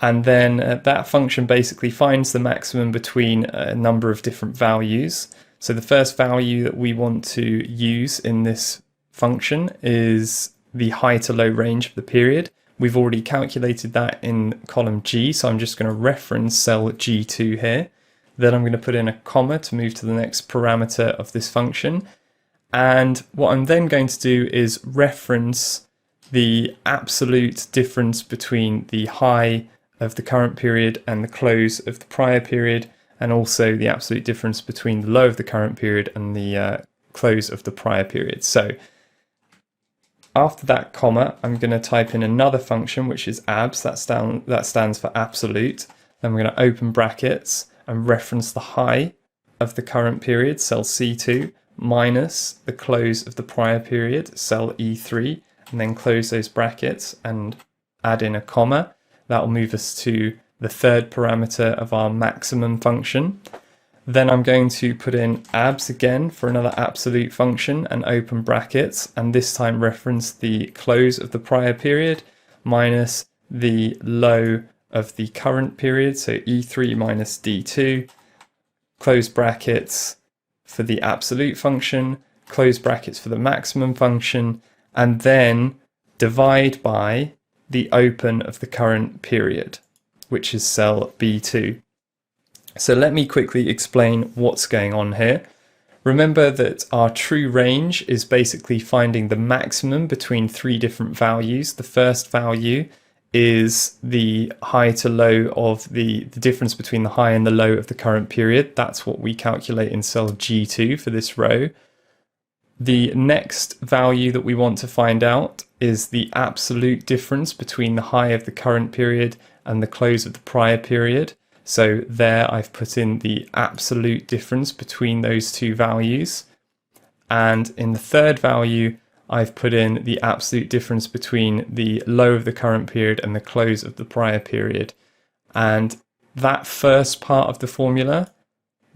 [SPEAKER 3] And then that function basically finds the maximum between a number of different values. So the first value that we want to use in this function is the high to low range of the period. We've already calculated that in column G, so I'm just going to reference cell G2 here. Then I'm going to put in a comma to move to the next parameter of this function. And what I'm then going to do is reference the absolute difference between the high of the current period and the close of the prior period, and also the absolute difference between the low of the current period and the close of the prior period. So after that comma, I'm going to type in another function, which is abs, that stands for absolute. Then we're going to open brackets and reference the high of the current period, cell C2, minus the close of the prior period, cell E3, and then close those brackets and add in a comma. That will move us to the third parameter of our maximum function. Then I'm going to put in abs again for another absolute function and open brackets, and this time reference the close of the prior period minus the low of the current period, so E3 minus D2, close brackets for the absolute function, close brackets for the maximum function, and then divide by the open of the current period, which is cell B2. So let me quickly explain what's going on here. Remember that our true range is basically finding the maximum between three different values. The first value is the high to low of the difference between the high and the low of the current period. That's what we calculate in cell G2 for this row. The next value that we want to find out is the absolute difference between the high of the current period and the close of the prior period. So there I've put in the absolute difference between those two values. And in the third value, I've put in the absolute difference between the low of the current period and the close of the prior period. And that first part of the formula,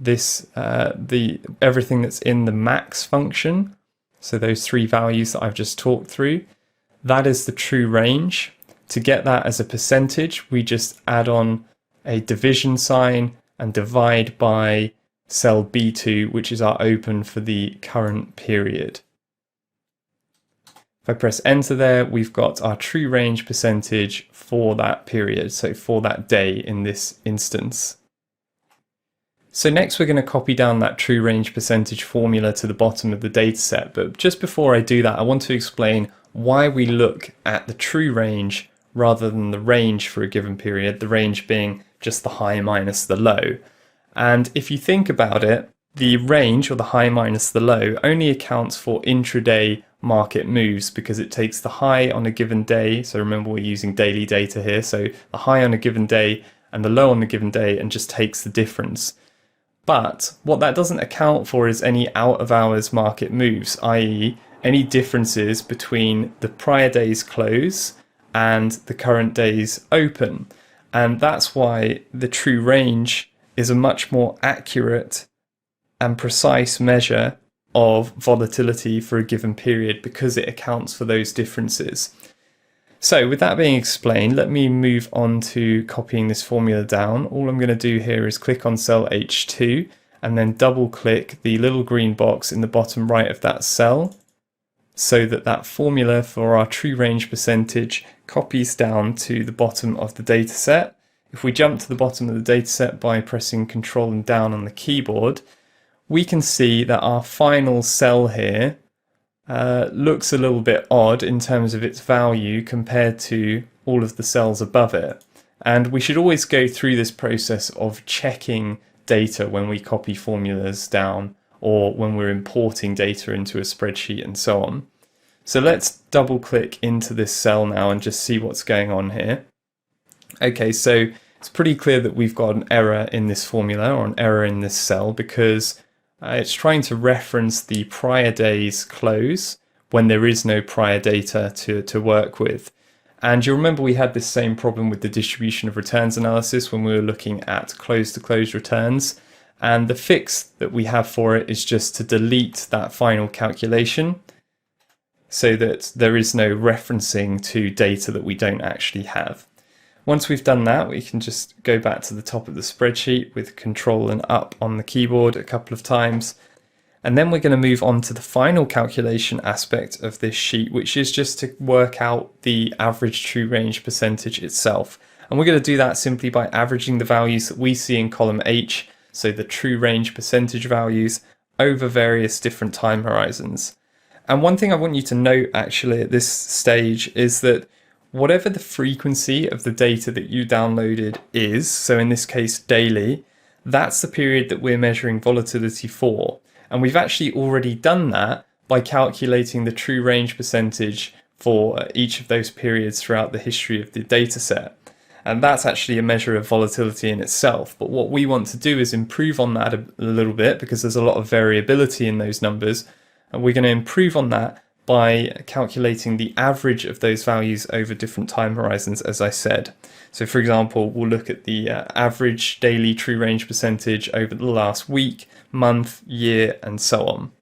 [SPEAKER 3] everything that's in the max function, so those three values that I've just talked through, that is the true range. To get that as a percentage, we just add on a division sign and divide by cell B2, which is our open for the current period. If I press enter there, we've got our true range percentage for that period, so for that day in this instance. So next we're going to copy down that true range percentage formula to the bottom of the dataset, but just before I do that, I want to explain why we look at the true range rather than the range for a given period, the range being just the high minus the low. And if you think about it, the range, or the high minus the low, only accounts for intraday market moves because it takes the high on a given day. So remember, we're using daily data here. So the high on a given day and the low on a given day, and just takes the difference. But what that doesn't account for is any out of hours market moves, i.e. any differences between the prior day's close and the current day's open. And that's why the true range is a much more accurate and precise measure of volatility for a given period, because it accounts for those differences. So with that being explained, let me move on to copying this formula down. All I'm going to do here is click on cell H2 and then double click the little green box in the bottom right of that cell, so that that formula for our true range percentage copies down to the bottom of the dataset. If we jump to the bottom of the dataset by pressing Ctrl and down on the keyboard, we can see that our final cell here looks a little bit odd in terms of its value compared to all of the cells above it. And we should always go through this process of checking data when we copy formulas down, or when we're importing data into a spreadsheet and so on. So let's double click into this cell now and just see what's going on here. Okay, so it's pretty clear that we've got an error in this formula, or an error in this cell, because it's trying to reference the prior day's close when there is no prior data to work with. And you'll remember we had this same problem with the distribution of returns analysis when we were looking at close-to-close returns. And the fix that we have for it is just to delete that final calculation so that there is no referencing to data that we don't actually have. Once we've done that, we can just go back to the top of the spreadsheet with Control and Up on the keyboard a couple of times. And then we're going to move on to the final calculation aspect of this sheet, which is just to work out the average true range percentage itself. And we're going to do that simply by averaging the values that we see in column H, so the true range percentage values, over various different time horizons. And one thing I want you to note actually at this stage is that whatever the frequency of the data that you downloaded is, so in this case daily, that's the period that we're measuring volatility for. And we've actually already done that by calculating the true range percentage for each of those periods throughout the history of the data set. And that's actually a measure of volatility in itself. But what we want to do is improve on that a little bit, because there's a lot of variability in those numbers. And we're going to improve on that by calculating the average of those values over different time horizons, as I said. So for example, we'll look at the average daily true range percentage over the last week, month, year, and so on.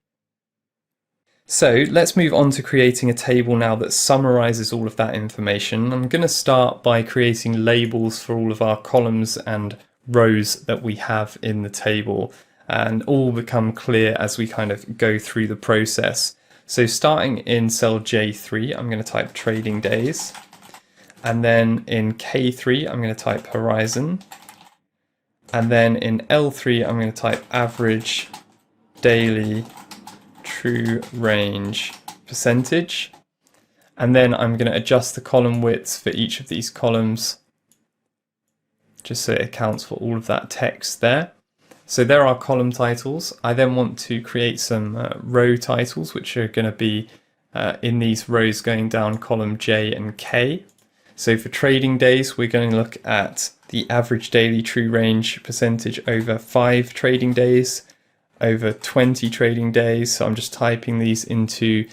[SPEAKER 3] So let's move on to creating a table now that summarizes all of that information. I'm going to start by creating labels for all of our columns and rows that we have in the table, and all will become clear as we kind of go through the process. So starting in cell J3, I'm going to type trading days. And then in K3, I'm going to type horizon. And then in L3, I'm going to type average daily true range percentage. And then I'm going to adjust the column widths for each of these columns, just so it accounts for all of that text there. So there are column titles. I then want to create some row titles, which are going to be in these rows going down column J and K. So for trading days, we're going to look at the average daily true range percentage over 5 trading days, over 20 trading days. So I'm just typing these into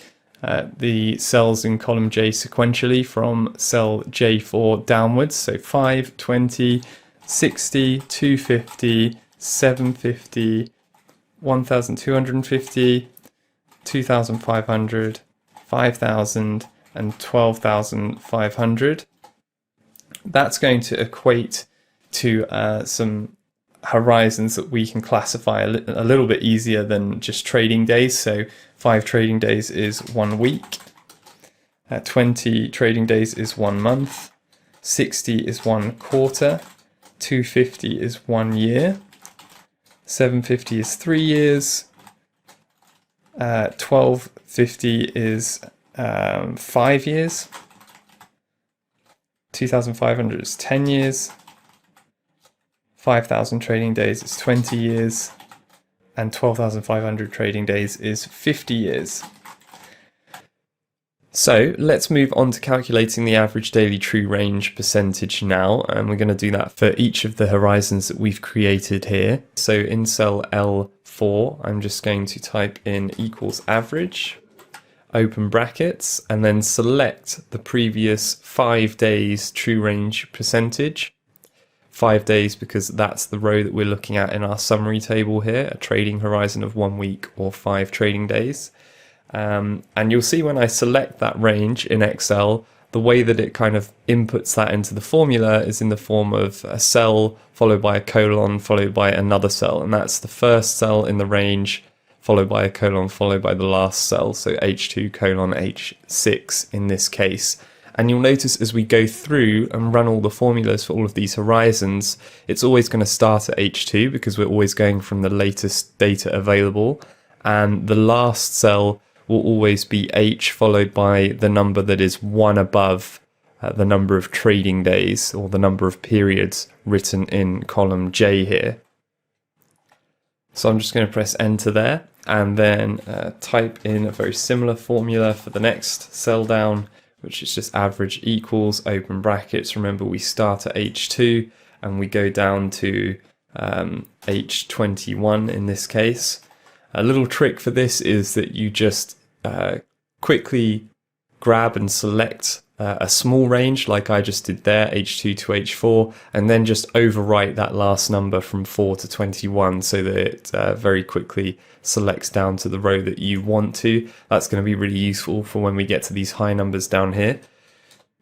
[SPEAKER 3] the cells in column J sequentially from cell J4 downwards. So 5, 20, 60, 250, 750, 1250, 2500, 5000, and 12,500. That's going to equate to some horizons that we can classify a little bit easier than just trading days. So 5 trading days is 1 week, 20 trading days is 1 month, 60 is 1 quarter, 250 is 1 year, 750 is 3 years, 1250 is 5 years, 2,500 is 10 years, 5,000 trading days is 20 years, and 12,500 trading days is 50 years. So let's move on to calculating the average daily true range percentage now, and we're going to do that for each of the horizons that we've created here. So in cell L4, I'm just going to type in equals average, open brackets, and then select the previous 5 days true range percentage. 5 days because that's the row that we're looking at in our summary table here, a trading horizon of 1 week or 5 trading days. And you'll see when I select that range in Excel, the way that it kind of inputs that into the formula is in the form of a cell followed by a colon followed by another cell, and that's the first cell in the range followed by a colon followed by the last cell, so H2 colon H6 in this case. And you'll notice as we go through and run all the formulas for all of these horizons, it's always going to start at H2 because we're always going from the latest data available, and the last cell will always be H followed by the number that is 1 above the number of trading days or the number of periods written in column J here. So I'm just going to press enter there and then type in a very similar formula for the next cell down, which is just average equals open brackets. Remember, we start at H2 and we go down to H21 in this case. A little trick for this is that you just quickly grab and select a small range like I just did there, H2 to H4, and then just overwrite that last number from 4 to 21 so that it very quickly selects down to the row that you want to. That's going to be really useful for when we get to these high numbers down here.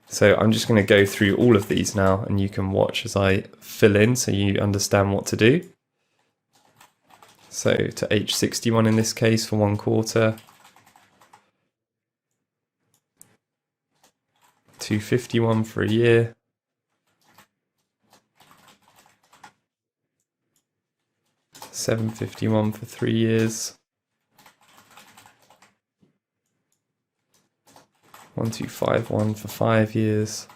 [SPEAKER 3] So I'm just going to go through all of these now, and you can watch as I fill in so you understand what to do. So to H61 in this case for 1/4. 251 for a year. $751 for 3 years. 1251 for 5 years.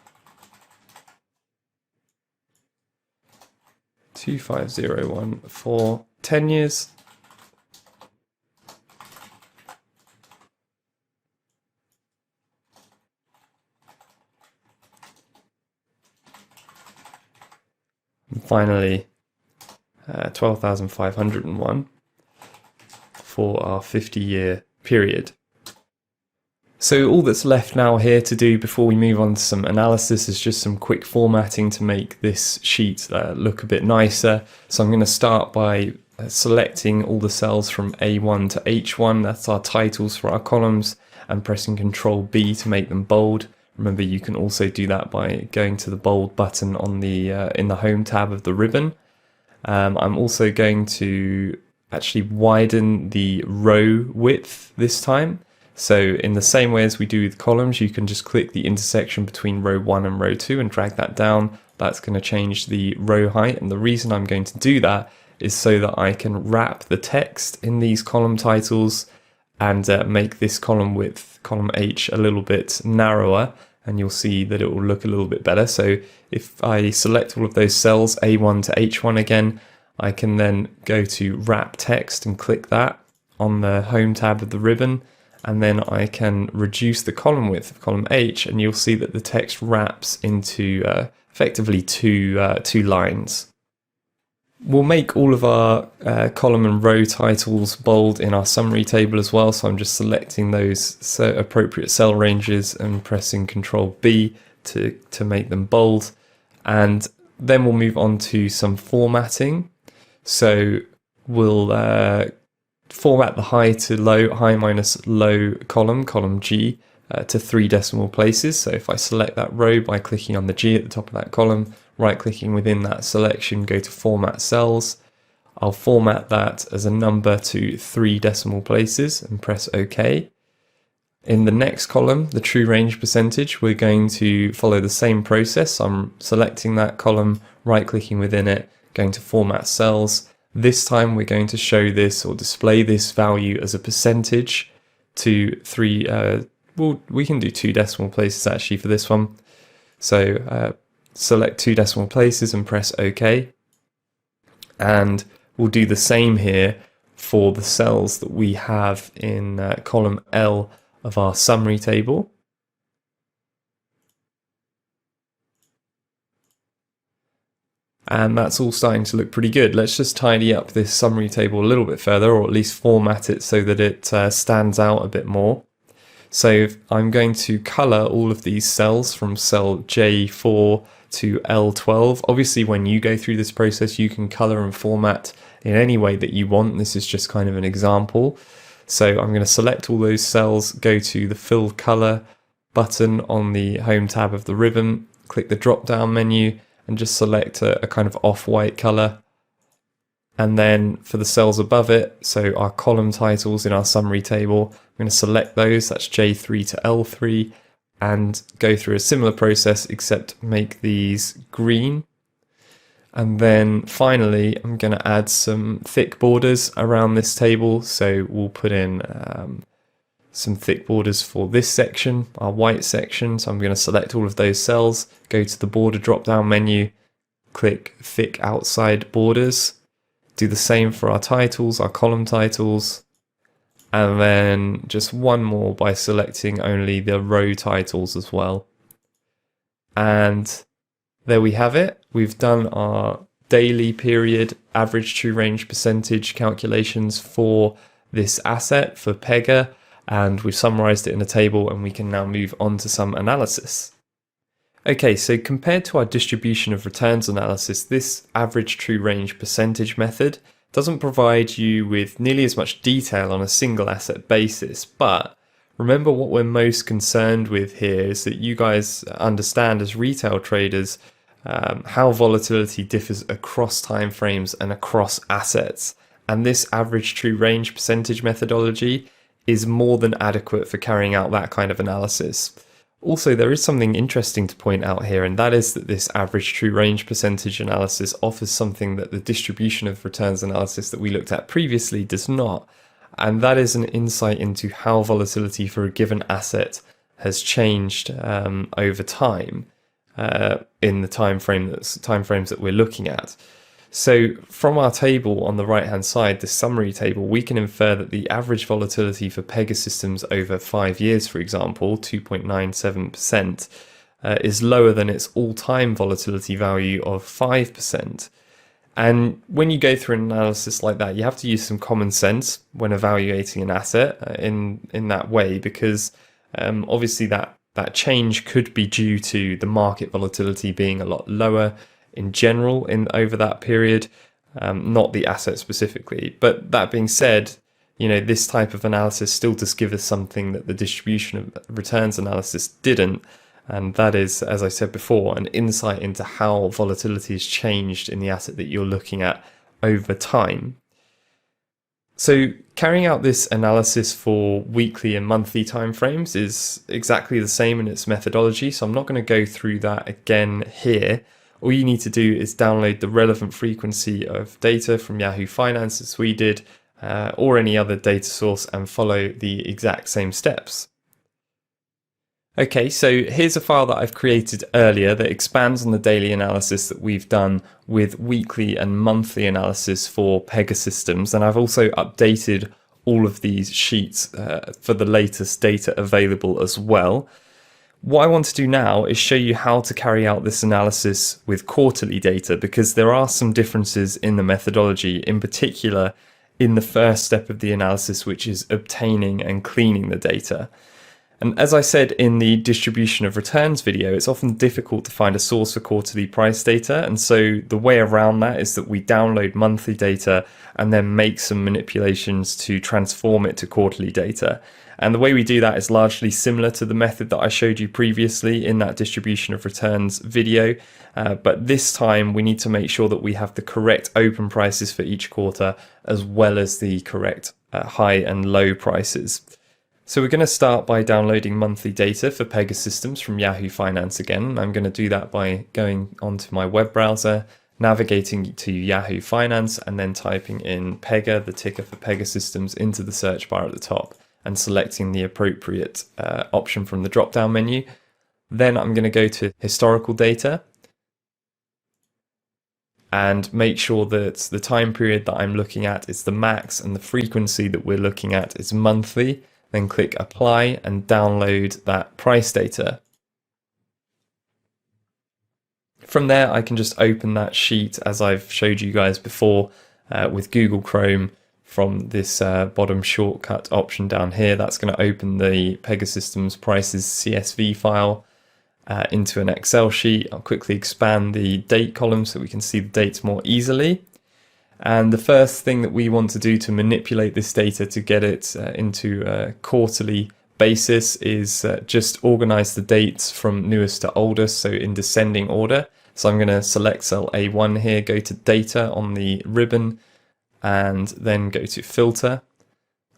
[SPEAKER 3] 2501 for 10 years. And finally, 12,501 for our 50-year period. So all that's left now here to do before we move on to some analysis is just some quick formatting to make this sheet look a bit nicer. So I'm going to start by selecting all the cells from A1 to H1, that's our titles for our columns, and pressing Ctrl B to make them bold. Remember, you can also do that by going to the bold button on the in the home tab of the ribbon. I'm also going to actually widen the row width this time. So in the same way as we do with columns, you can just click the intersection between row 1 and row 2 and drag that down. That's going to change the row height. And the reason I'm going to do that is so that I can wrap the text in these column titles and make this column width, column H, a little bit narrower, and you'll see that it will look a little bit better. So if I select all of those cells, A1 to H1 again, I can then go to wrap text and click that on the home tab of the ribbon, and then I can reduce the column width of column H, and you'll see that the text wraps into effectively two lines. We'll make all of our column and row titles bold in our summary table as well, so I'm just selecting those appropriate cell ranges and pressing Ctrl B to make them bold. And then we'll move on to some formatting. So we'll format the high to low, high minus low column G, to 3 decimal places. So if I select that row by clicking on the G at the top of that column, right-clicking within that selection, go to Format Cells. I'll format that as a number to 3 decimal places and press OK. In the next column, the true range percentage, we're going to follow the same process. I'm selecting that column, right-clicking within it, going to Format Cells. This time we're going to show this or display this value as a percentage to 3, well, we can do 2 decimal places actually for this one. So select 2 decimal places and press OK. And we'll do the same here for the cells that we have in column L of our summary table. And that's all starting to look pretty good. Let's just tidy up this summary table a little bit further, or at least format it so that it stands out a bit more. So I'm going to color all of these cells from cell J4 to L12. Obviously, when you go through this process, you can color and format in any way that you want. This is just kind of an example. So I'm going to select all those cells, go to the Fill Color button on the Home tab of the ribbon, click the drop-down menu, and just select a kind of off-white color. And then for the cells above it, so our column titles in our summary table, I'm going to select those, that's J3 to L3, and go through a similar process except make these green. And then finally, I'm going to add some thick borders around this table. So we'll put in some thick borders for this section, our white section. So I'm going to select all of those cells, go to the border drop-down menu, click thick outside borders. Do the same for our titles, our column titles, and then just one more by selecting only the row titles as well. And there we have it. We've done our daily period average true range percentage calculations for this asset for Pega, and we've summarized it in a table, and we can now move on to some analysis. Okay, so compared to our distribution of returns analysis, this average true range percentage method doesn't provide you with nearly as much detail on a single asset basis, but remember what we're most concerned with here is that you guys understand as retail traders how volatility differs across timeframes and across assets. And this average true range percentage methodology is more than adequate for carrying out that kind of analysis. Also, there is something interesting to point out here, and that is that this average true range percentage analysis offers something that the distribution of returns analysis that we looked at previously does not. And that is an insight into how volatility for a given asset has changed over time in the timeframes that we're looking at. So from our table on the right hand side, the summary table, we can infer that the average volatility for Pegasystems over 5 years, for example, 2.97%, is lower than its all-time volatility value of 5%. And when you go through an analysis like that, you have to use some common sense when evaluating an asset in that way, because obviously that change could be due to the market volatility being a lot lower in general over that period, not the asset specifically. But that being said, this type of analysis still does give us something that the distribution of returns analysis didn't. And that is, as I said before, an insight into how volatility has changed in the asset that you're looking at over time. So carrying out this analysis for weekly and monthly timeframes is exactly the same in its methodology. So I'm not going to go through that again here. All you need to do is download the relevant frequency of data from Yahoo Finance, as we did, or any other data source, and follow the exact same steps. Okay, so here's a file that I've created earlier that expands on the daily analysis that we've done with weekly and monthly analysis for Pegasystems, and I've also updated all of these sheets for the latest data available as well. What I want to do now is show you how to carry out this analysis with quarterly data, because there are some differences in the methodology, in particular in the first step of the analysis, which is obtaining and cleaning the data. And as I said in the distribution of returns video, it's often difficult to find a source for quarterly price data. And so the way around that is that we download monthly data and then make some manipulations to transform it to quarterly data. And the way we do that is largely similar to the method that I showed you previously in that distribution of returns video. But this time we need to make sure that we have the correct open prices for each quarter, as well as the correct high and low prices. So we're going to start by downloading monthly data for Pegasystems from Yahoo Finance again. I'm going to do that by going onto my web browser, navigating to Yahoo Finance, and then typing in Pega, the ticker for Pegasystems, into the search bar at the top, and selecting the appropriate option from the drop-down menu. Then I'm going to go to historical data and make sure that the time period that I'm looking at is the max and the frequency that we're looking at is monthly. Then click apply and download that price data. From there, I can just open that sheet as I've showed you guys before with Google Chrome from this bottom shortcut option down here. That's going to open the Pegasystems prices CSV file into an Excel sheet. I'll quickly expand the date column so we can see the dates more easily. And the first thing that we want to do to manipulate this data to get it into a quarterly basis is just organize the dates from newest to oldest, so in descending order. So I'm going to select cell A1 here, go to data on the ribbon, and then go to filter,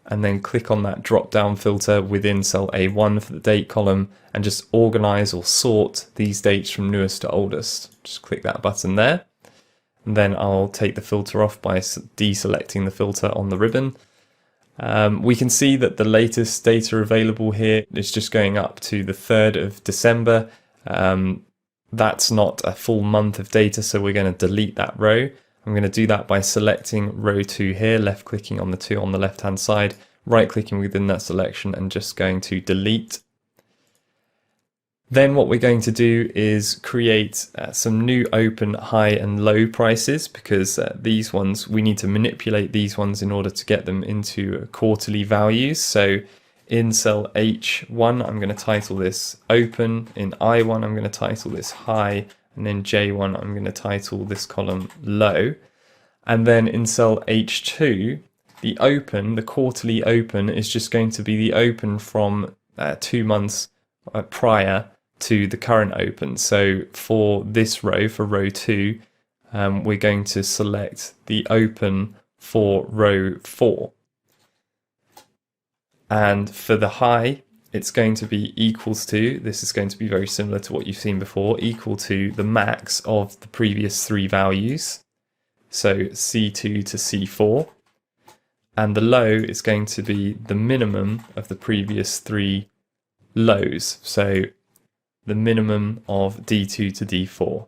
[SPEAKER 3] and then click on that drop down filter within cell A1 for the date column, and just organize or sort these dates from newest to oldest. Just click that button there. And then I'll take the filter off by deselecting the filter on the ribbon. We can see that the latest data available here is just going up to the 3rd of December. That's not a full month of data, so we're going to delete that row. I'm going to do that by selecting row 2 here, left clicking on the 2 on the left hand side, right clicking within that selection, and just going to delete. Then what we're going to do is create some new open high and low prices, because these ones, we need to manipulate these ones in order to get them into quarterly values. So In cell H1, I'm going to title this open. In I1, I'm going to title this high. And in J1, I'm going to title this column low. And then in cell H2, the open, the quarterly open, is just going to be the open from 2 months prior to the current open. So for this row, for row 2, we're going to select the open for row 4. And for the high, it's going to be equals to, this is going to be very similar to what you've seen before, equal to the max of the previous 3 values. So C2 to C4. And the low is going to be the minimum of the previous 3 lows. So the minimum of D2 to D4.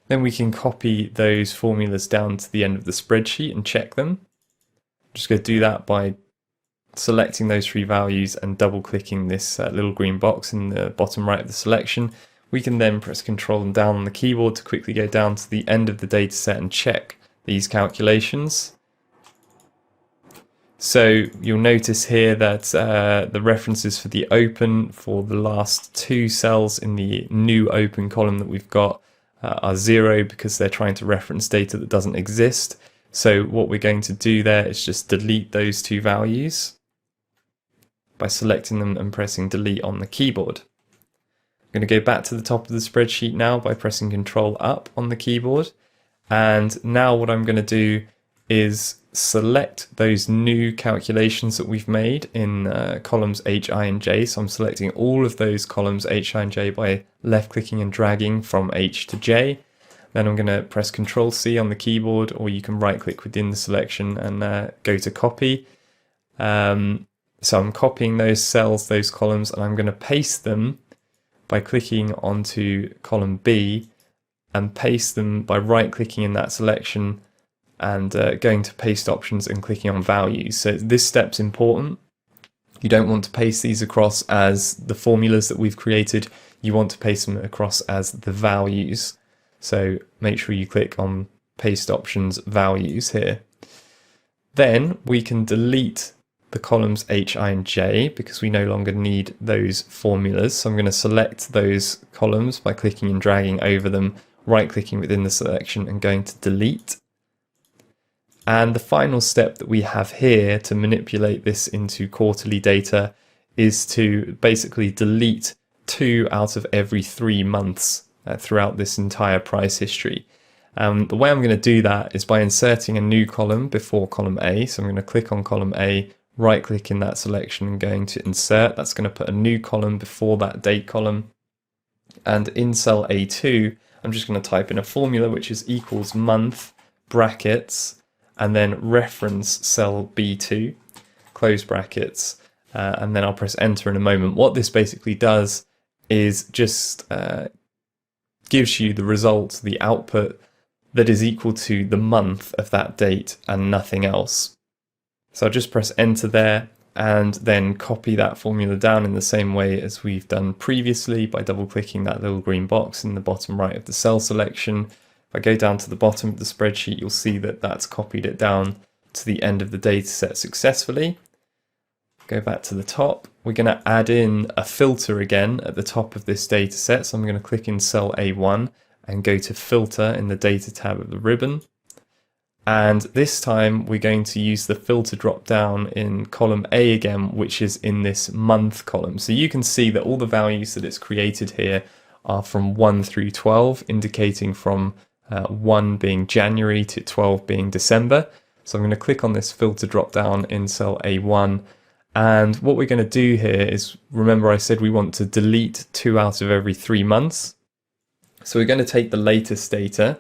[SPEAKER 3] Then we can copy those formulas down to the end of the spreadsheet and check them. I'm just going to do that by selecting those 3 values and double clicking this little green box in the bottom right of the selection. We can then press Ctrl and down on the keyboard to quickly go down to the end of the dataset and check these calculations. So you'll notice here that the references for the open for the last 2 cells in the new open column that we've got are 0 because they're trying to reference data that doesn't exist. So what we're going to do there is just delete those 2 values by selecting them and pressing delete on the keyboard. I'm going to go back to the top of the spreadsheet now by pressing Ctrl up on the keyboard. And now what I'm going to do is select those new calculations that we've made in columns H, I, and J. So I'm selecting all of those columns H, I, and J by left clicking and dragging from H to J. Then I'm going to press Ctrl C on the keyboard, or you can right click within the selection and go to copy. So I'm copying those cells, those columns, and I'm going to paste them by clicking onto column B and paste them by right clicking in that selection and going to paste options and clicking on values. So this step's important. You don't want to paste these across as the formulas that we've created. You want to paste them across as the values. So make sure you click on paste options values here. Then we can delete the columns H, I, and J because we no longer need those formulas. So I'm going to select those columns by clicking and dragging over them, right clicking within the selection and going to delete. And the final step that we have here to manipulate this into quarterly data is to basically delete 2 out of every 3 months throughout this entire price history. The way I'm going to do that is by inserting a new column before column A. So I'm going to click on column A, right click in that selection and going to insert. That's going to put a new column before that date column. And in cell A2, I'm just going to type in a formula which is equals month brackets and then reference cell B2, close brackets, and then I'll press enter in a moment. What this basically does is just gives you the result, the output that is equal to the month of that date and nothing else. So I'll just press enter there and then copy that formula down in the same way as we've done previously by double clicking that little green box in the bottom right of the cell selection. If I go down to the bottom of the spreadsheet, you'll see that that's copied it down to the end of the data set successfully. Go back to the top. We're going to add in a filter again at the top of this data set. So I'm going to click in cell A1 and go to filter in the data tab of the ribbon. And this time we're going to use the filter drop down in column A again, which is in this month column. So you can see that all the values that it's created here are from 1 through 12, indicating from 1 being January to 12 being December. So I'm going to click on this filter drop down in cell A1. And what we're going to do here is, remember I said we want to delete 2 out of every 3 months. So we're going to take the latest data,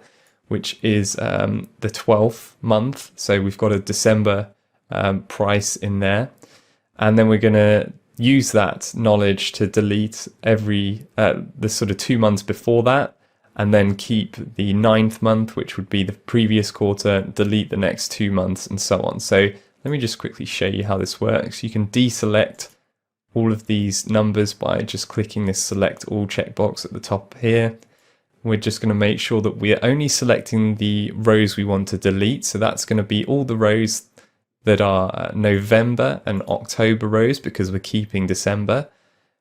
[SPEAKER 3] which is the 12th month. So we've got a December price in there. And then we're going to use that knowledge to delete every the sort of 2 months before that, and then keep the 9th month, which would be the previous quarter, delete the next 2 months, and so on. So let me just quickly show you how this works. You can deselect all of these numbers by just clicking this select all checkbox at the top here. We're just going to make sure that we're only selecting the rows we want to delete. So that's going to be all the rows that are November and October rows because we're keeping December.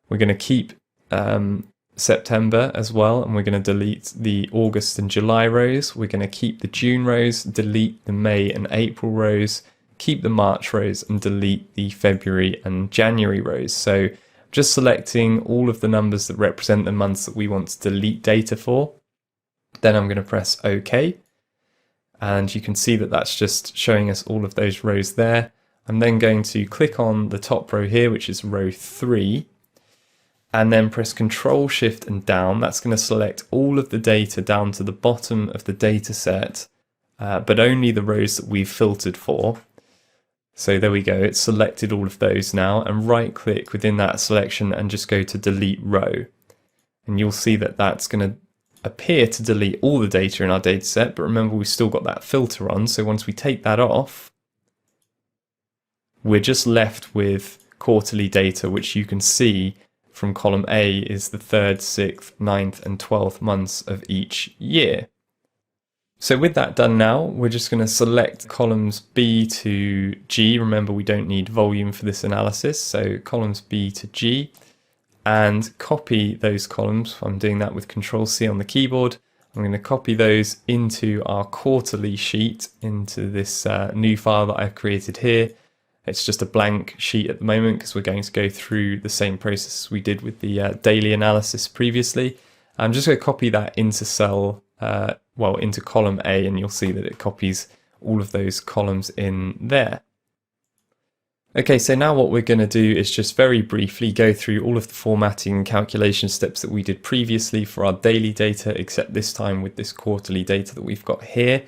[SPEAKER 3] We're going to keep September as well, and we're going to delete the August and July rows. We're going to keep the June rows, delete the May and April rows, keep the March rows, and delete the February and January rows. So just selecting all of the numbers that represent the months that we want to delete data for. Then I'm going to press OK. And you can see that that's just showing us all of those rows there. I'm then going to click on the top row here, which is row 3, and then press Control Shift and down. That's going to select all of the data down to the bottom of the data set, but only the rows that we've filtered for. So there we go, it's selected all of those now, and right click within that selection and just go to delete row. And you'll see that that's going to appear to delete all the data in our data set, but remember we've still got that filter on, so once we take that off, we're just left with quarterly data, which you can see from column A is the 3rd, 6th, 9th and 12th months of each year. So with that done now, we're just going to select columns B to G. Remember, we don't need volume for this analysis, so columns B to G, and copy those columns. I'm doing that with Control C on the keyboard. I'm going to copy those into our quarterly sheet, into this new file that I've created here. It's just a blank sheet at the moment because we're going to go through the same process we did with the daily analysis previously. I'm just going to copy that into into column A, and you'll see that it copies all of those columns in there. Okay, so now what we're going to do is just very briefly go through all of the formatting and calculation steps that we did previously for our daily data, except this time with this quarterly data that we've got here.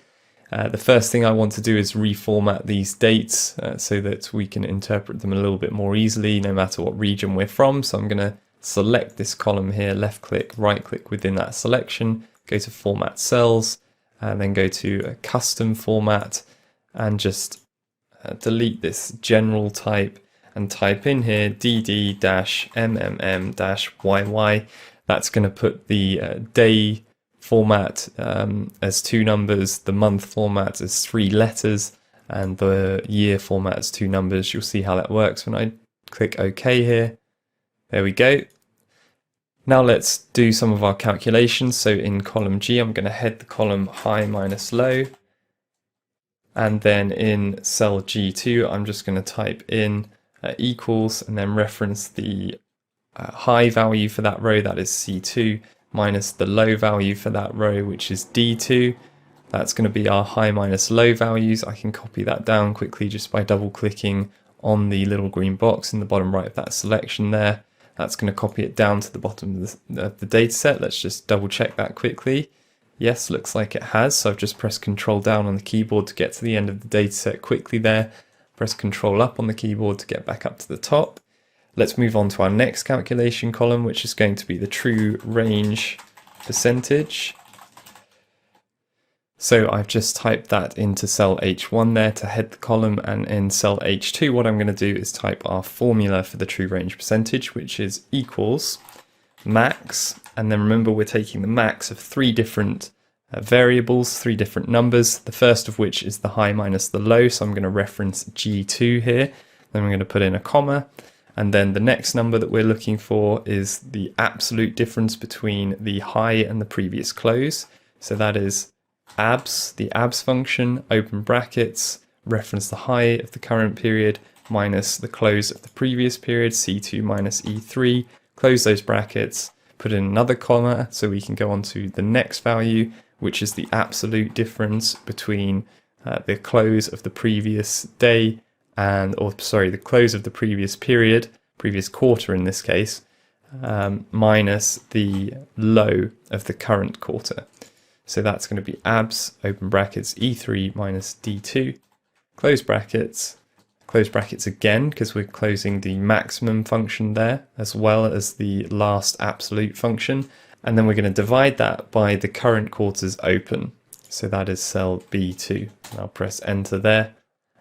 [SPEAKER 3] The first thing I want to do is reformat these dates so that we can interpret them a little bit more easily no matter what region we're from. So I'm going to select this column here, left click, right click within that selection, go to Format Cells, and then go to Custom Format, and just delete this general type and type in here dd-mmm-yy. That's going to put the day format as 2 numbers, the month format as 3 letters, and the year format as 2 numbers. You'll see how that works when I click OK here. There we go. Now let's do some of our calculations. So in column G, I'm going to head the column high minus low. And then in cell G2, I'm just going to type in equals and then reference the high value for that row, that is C2, minus the low value for that row, which is D2. That's going to be our high minus low values. I can copy that down quickly just by double clicking on the little green box in the bottom right of that selection there. That's going to copy it down to the bottom of the data set. Let's just double check that quickly. Yes, looks like it has. So I've just pressed Control down on the keyboard to get to the end of the data set quickly there. Press Control up on the keyboard to get back up to the top. Let's move on to our next calculation column, which is going to be the true range percentage. So I've just typed that into cell H1 there to head the column, and in cell H2 what I'm going to do is type our formula for the true range percentage, which is equals max, and then remember we're taking the max of 3 different variables, 3 different numbers, the first of which is the high minus the low, so I'm going to reference G2 here, then I'm going to put in a comma, and then the next number that we're looking for is the absolute difference between the high and the previous close, so that is abs, the abs function, open brackets, reference the high of the current period minus the close of the previous period, C2 minus E3, close those brackets, put in another comma so we can go on to the next value, which is the absolute difference between the close of the previous day the close of the previous period, previous quarter in this case, minus the low of the current quarter. So that's going to be abs, open brackets, E3 minus D2, close brackets again, because we're closing the maximum function there, as well as the last absolute function. And then we're going to divide that by the current quarter's open. So that is cell B2. And I'll press enter there.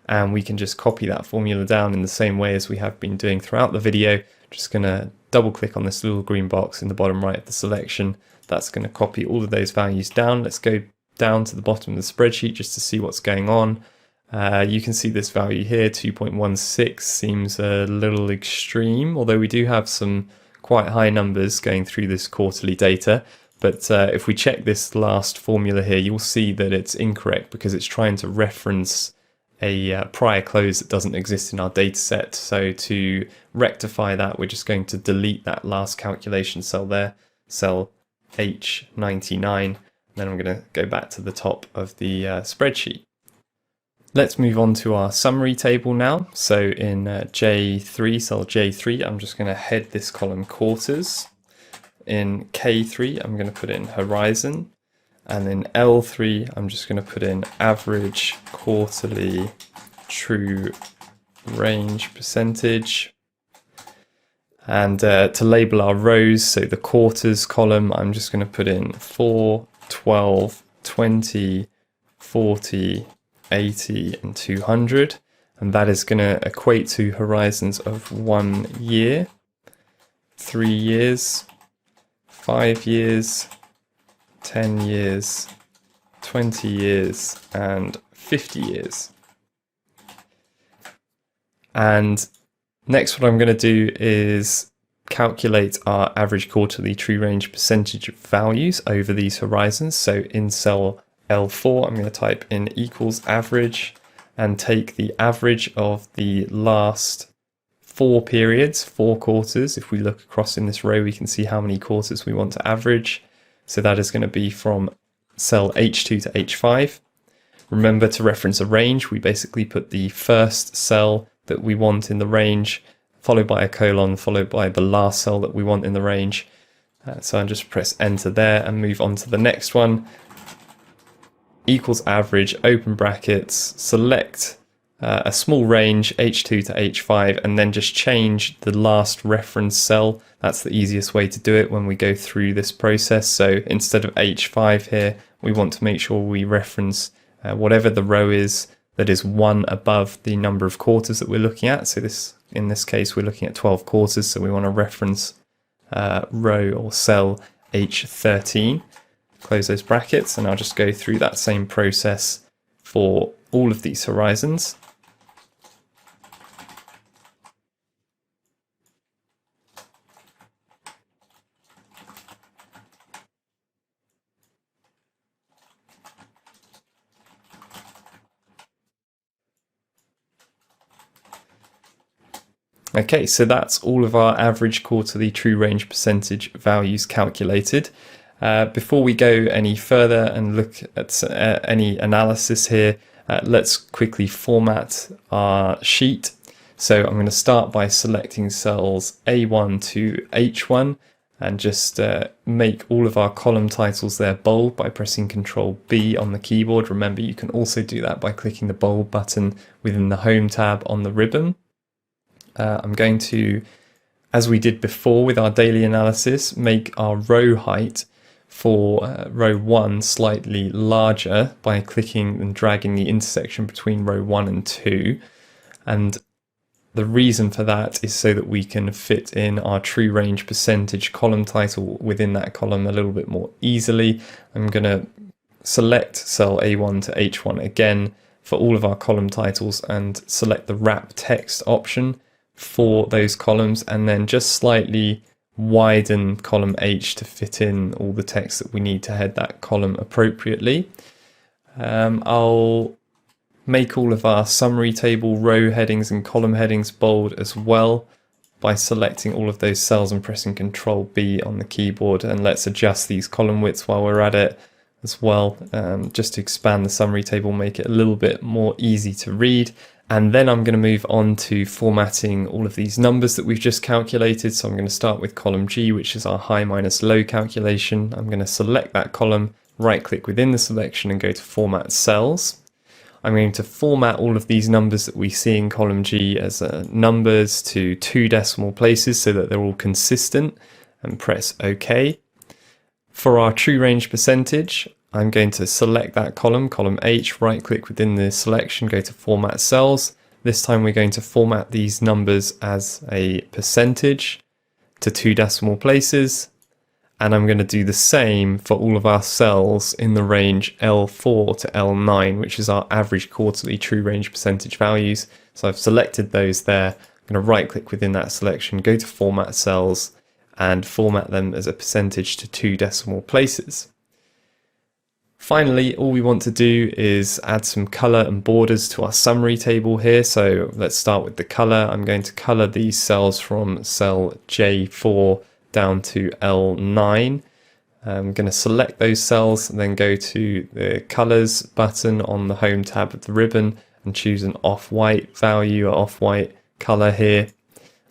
[SPEAKER 3] And we can just copy that formula down in the same way as we have been doing throughout the video. Just going to double click on this little green box in the bottom right of the selection. That's going to copy all of those values down. Let's go down to the bottom of the spreadsheet just to see what's going on. You can see this value here, 2.16, seems a little extreme, although we do have some quite high numbers going through this quarterly data. But if we check this last formula here, you'll see that it's incorrect because it's trying to reference a prior close that doesn't exist in our data set. So to rectify that, we're just going to delete that last calculation cell there, cell H99. And then I'm going to go back to the top of the spreadsheet. Let's move on to our summary table now. So in J3, cell J3, I'm just going to head this column quarters. In K3, I'm going to put in horizon. And in L3, I'm just going to put in average quarterly true range percentage. And to label our rows, so the quarters column, I'm just going to put in 4, 12, 20, 40, 80, and 200. And that is going to equate to horizons of 1 year, 3 years, 5 years, 10 years, 20 years, and 50 years. And next, what I'm going to do is calculate our average quarterly true range percentage values over these horizons. So in cell L4, I'm going to type in equals average and take the average of the last 4 periods, 4 quarters. If we look across in this row, we can see how many quarters we want to average. So that is going to be from cell H2 to H5. Remember to reference a range. We basically put the first cell that we want in the range, followed by a colon, followed by the last cell that we want in the range. So I'll just press enter there and move on to the next one. Equals average, open brackets, select a small range, H2 to H5, and then just change the last reference cell. That's the easiest way to do it when we go through this process. So instead of H5 here, we want to make sure we reference whatever the row is that is 1 above the number of quarters that we're looking at. So in this case, we're looking at 12 quarters. So we want to reference row or cell H13. Close those brackets, and I'll just go through that same process for all of these horizons. Okay, so that's all of our average quarterly true range percentage values calculated. Before we go any further and look at any analysis here, let's quickly format our sheet. So I'm going to start by selecting cells A1 to H1 and just make all of our column titles there bold by pressing Ctrl B on the keyboard. Remember, you can also do that by clicking the bold button within the Home tab on the ribbon. I'm going to, as we did before with our daily analysis, make our row height for row 1 slightly larger by clicking and dragging the intersection between row 1 and 2. And the reason for that is so that we can fit in our true range percentage column title within that column a little bit more easily. I'm going to select cell A1 to H1 again for all of our column titles and select the wrap text option for those columns, and then just slightly widen column H to fit in all the text that we need to head that column appropriately. I'll make all of our summary table row headings and column headings bold as well by selecting all of those cells and pressing Ctrl B on the keyboard. And let's adjust these column widths while we're at it as well, just to expand the summary table, make it a little bit more easy to read. And then I'm going to move on to formatting all of these numbers that we've just calculated. So I'm going to start with column G, which is our high minus low calculation. I'm going to select that column, right click within the selection and go to format cells. I'm going to format all of these numbers that we see in column G as numbers to 2 decimal places so that they're all consistent, and press OK. For our true range percentage, I'm going to select that column, column H, right click within the selection, go to format cells. This time we're going to format these numbers as a percentage to 2 decimal places. And I'm going to do the same for all of our cells in the range L4 to L9, which is our average quarterly true range percentage values. So I've selected those there. I'm going to right click within that selection, go to format cells and format them as a percentage to 2 decimal places. Finally, all we want to do is add some color and borders to our summary table here. So let's start with the color. I'm going to color these cells from cell J4 down to L9. I'm going to select those cells and then go to the colors button on the home tab of the ribbon and choose an off-white value or off-white color here.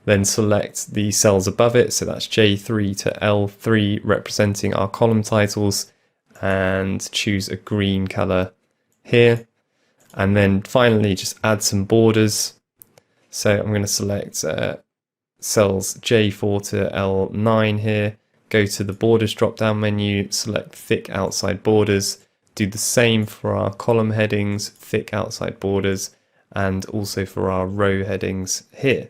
[SPEAKER 3] Then select the cells above it. So that's J3 to L3 representing our column titles, and choose a green color here. And then finally just add some borders. So I'm going to select cells J4 to L9 here, go to the borders drop down menu, select thick outside borders, do the same for our column headings, thick outside borders, and also for our row headings here.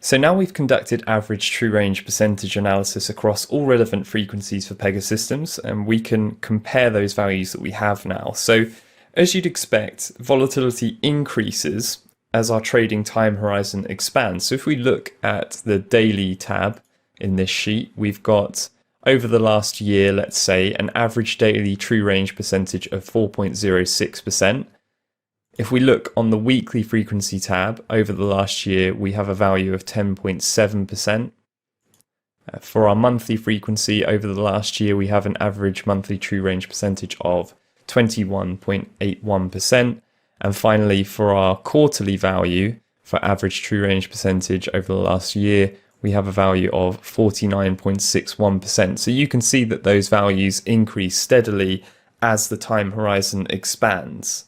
[SPEAKER 3] So now we've conducted average true range percentage analysis across all relevant frequencies for Pegasystems, and we can compare those values that we have now. So as you'd expect, volatility increases as our trading time horizon expands. So if we look at the daily tab in this sheet, we've got over the last year, let's say, an average daily true range percentage of 4.06%. If we look on the weekly frequency tab over the last year, we have a value of 10.7%. For our monthly frequency over the last year, we have an average monthly true range percentage of 21.81%. And finally, for our quarterly value for average true range percentage over the last year, we have a value of 49.61%. So you can see that those values increase steadily as the time horizon expands.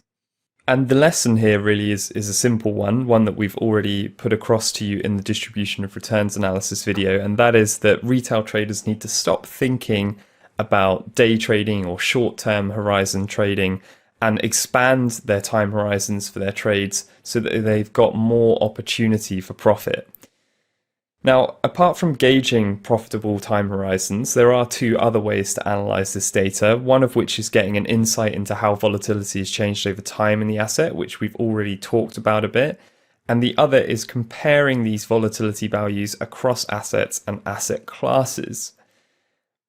[SPEAKER 3] And the lesson here really is a simple one that we've already put across to you in the distribution of returns analysis video, and that is that retail traders need to stop thinking about day trading or short-term horizon trading and expand their time horizons for their trades so that they've got more opportunity for profit. Now, apart from gauging profitable time horizons, there are 2 other ways to analyze this data, one of which is getting an insight into how volatility has changed over time in the asset, which we've already talked about a bit, and the other is comparing these volatility values across assets and asset classes.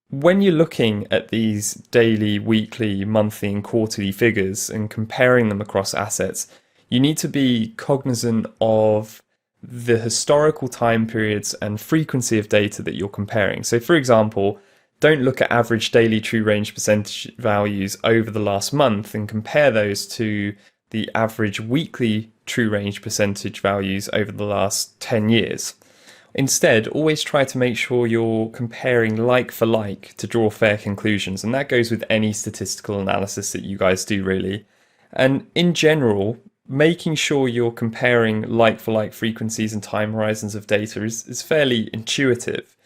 [SPEAKER 3] When you're looking at these daily, weekly, monthly and quarterly figures and comparing them across assets, you need to be cognizant of the historical time periods and frequency of data that you're comparing. So for example, don't look at average daily true range percentage values over the last month and compare those to the average weekly true range percentage values over the last 10 years. Instead, always try to make sure you're comparing like for like to draw fair conclusions, and that goes with any statistical analysis that you guys do really. And in general, making sure you're comparing like-for-like frequencies and time horizons of data is fairly intuitive.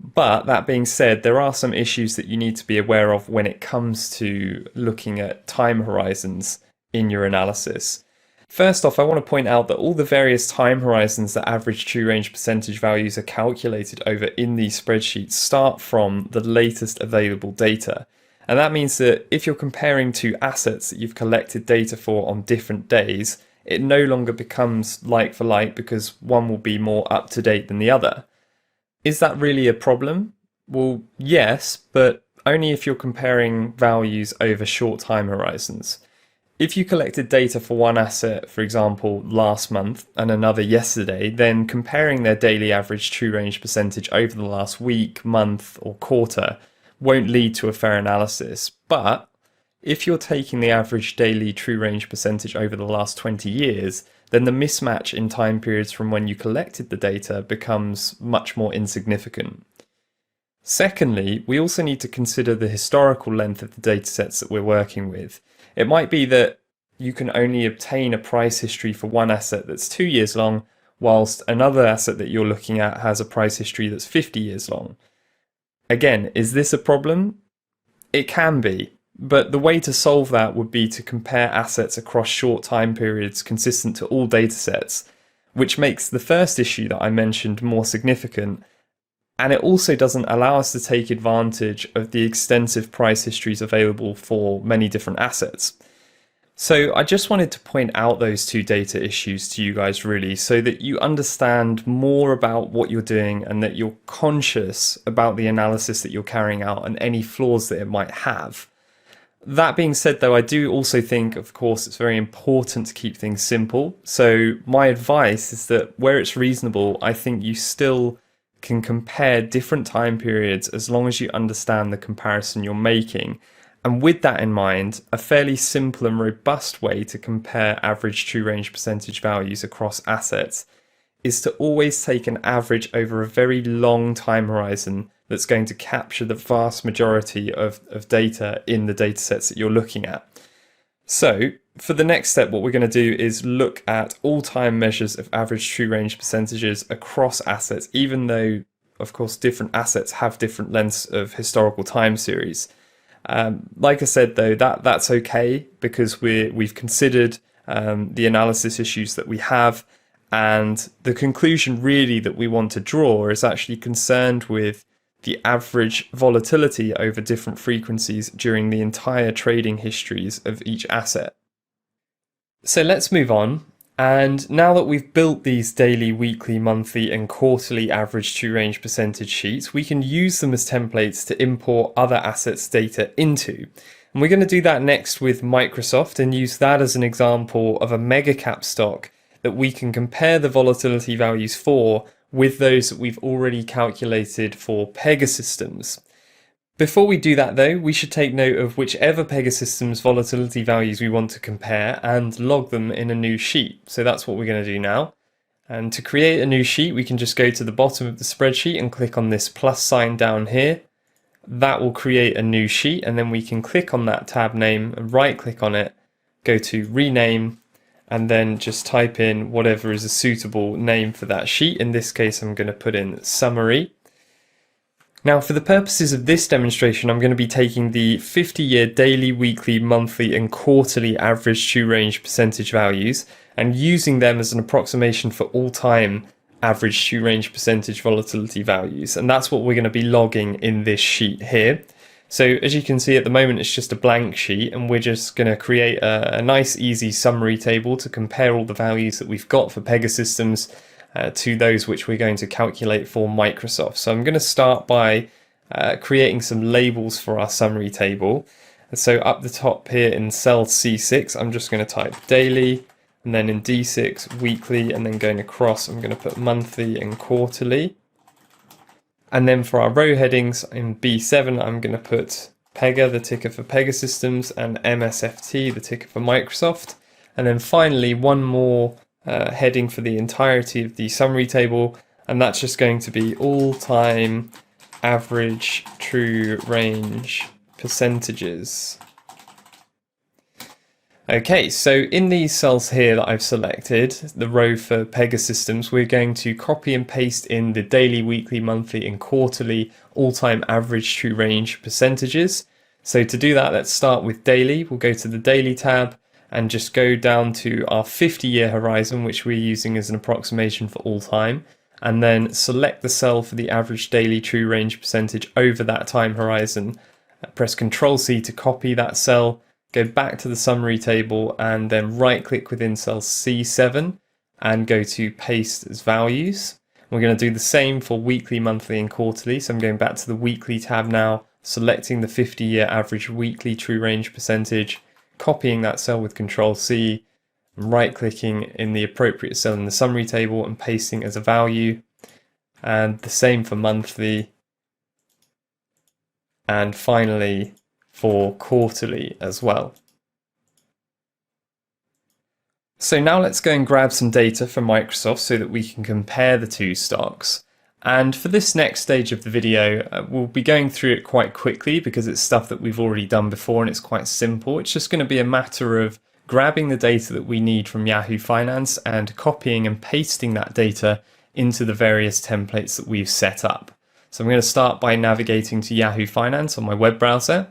[SPEAKER 3] But that being said, there are some issues that you need to be aware of when it comes to looking at time horizons in your analysis. First off, I want to point out that all the various time horizons that average true range percentage values are calculated over in these spreadsheets start from the latest available data. And that means that if you're comparing 2 assets that you've collected data for on different days, it no longer becomes like for like because one will be more up to date than the other. Is that really a problem? Well, yes, but only if you're comparing values over short time horizons. If you collected data for one asset, for example, last month and another yesterday, then comparing their daily average true range percentage over the last week, month, or quarter won't lead to a fair analysis. But if you're taking the average daily true range percentage over the last 20 years, then the mismatch in time periods from when you collected the data becomes much more insignificant. Secondly, we also need to consider the historical length of the datasets that we're working with. It might be that you can only obtain a price history for one asset that's 2 years long, whilst another asset that you're looking at has a price history that's 50 years long. Again, is this a problem? It can be, but the way to solve that would be to compare assets across short time periods consistent to all datasets, which makes the first issue that I mentioned more significant, And it also doesn't allow us to take advantage of the extensive price histories available for many different assets. So I just wanted to point out those two data issues to you guys really, so that you understand more about what you're doing and that you're conscious about the analysis that you're carrying out and any flaws that it might have. That being said though, I do also think, of course, it's very important to keep things simple. So my advice is that where it's reasonable, I think you still can compare different time periods as long as you understand the comparison you're making. And with that in mind, a fairly simple and robust way to compare average true range percentage values across assets is to always take an average over a very long time horizon that's going to capture the vast majority of data in the data sets that you're looking at. So for the next step, what we're going to do is look at all time measures of average true range percentages across assets, even though, of course, different assets have different lengths of historical time series. Like I said, though, that's okay because we've considered the analysis issues that we have, and the conclusion really that we want to draw is actually concerned with the average volatility over different frequencies during the entire trading histories of each asset. So let's move on. And now that we've built these daily, weekly, monthly and quarterly average true range percentage sheets, we can use them as templates to import other assets data into. And we're going to do that next with Microsoft and use that as an example of a mega cap stock that we can compare the volatility values for with those that we've already calculated for Pegasystems. Before we do that though, we should take note of whichever Pegasystems volatility values we want to compare and log them in a new sheet. So that's what we're going to do now. And to create a new sheet, we can just go to the bottom of the spreadsheet and click on this plus sign down here. That will create a new sheet, and then we can click on that tab name and right click on it, go to rename, and then just type in whatever is a suitable name for that sheet. In this case, I'm going to put in summary. Now, for the purposes of this demonstration, I'm going to be taking the 50-year daily, weekly, monthly and quarterly average true range percentage values and using them as an approximation for all time average true range percentage volatility values. And that's what we're going to be logging in this sheet here. So as you can see at the moment, it's just a blank sheet, and we're just going to create a nice easy summary table to compare all the values that we've got for Pegasystems to those which we're going to calculate for Microsoft. So I'm going to start by creating some labels for our summary table. And so up the top here in cell C6, I'm just going to type daily, and then in D6 weekly, and then going across, I'm going to put monthly and quarterly. And then for our row headings in B7, I'm going to put Pega, the ticker for Pegasystems, and MSFT, the ticker for Microsoft. And then finally, one more heading for the entirety of the summary table, and that's just going to be all-time average true range percentages. Okay, so in these cells here that I've selected, the row for Pegasystems, we're going to copy and paste in the daily, weekly, monthly and quarterly all-time average true range percentages. So to do that, let's start with daily. We'll go to the daily tab and just go down to our 50-year horizon, which we're using as an approximation for all time, and then select the cell for the average daily true range percentage over that time horizon. Press Ctrl+C to copy that cell, go back to the summary table, and then right click within cell C7 and go to paste as values. We're going to do the same for weekly, monthly and quarterly. So I'm going back to the weekly tab now, selecting the 50-year average weekly true range percentage, copying that cell with Ctrl+C, right clicking in the appropriate cell in the summary table and pasting as a value. And the same for monthly, and finally for quarterly as well. So now let's go and grab some data from Microsoft so that we can compare the two stocks. And for this next stage of the video, we'll be going through it quite quickly because it's stuff that we've already done before and it's quite simple. It's just going to be a matter of grabbing the data that we need from Yahoo Finance and copying and pasting that data into the various templates that we've set up. So I'm going to start by navigating to Yahoo Finance on my web browser.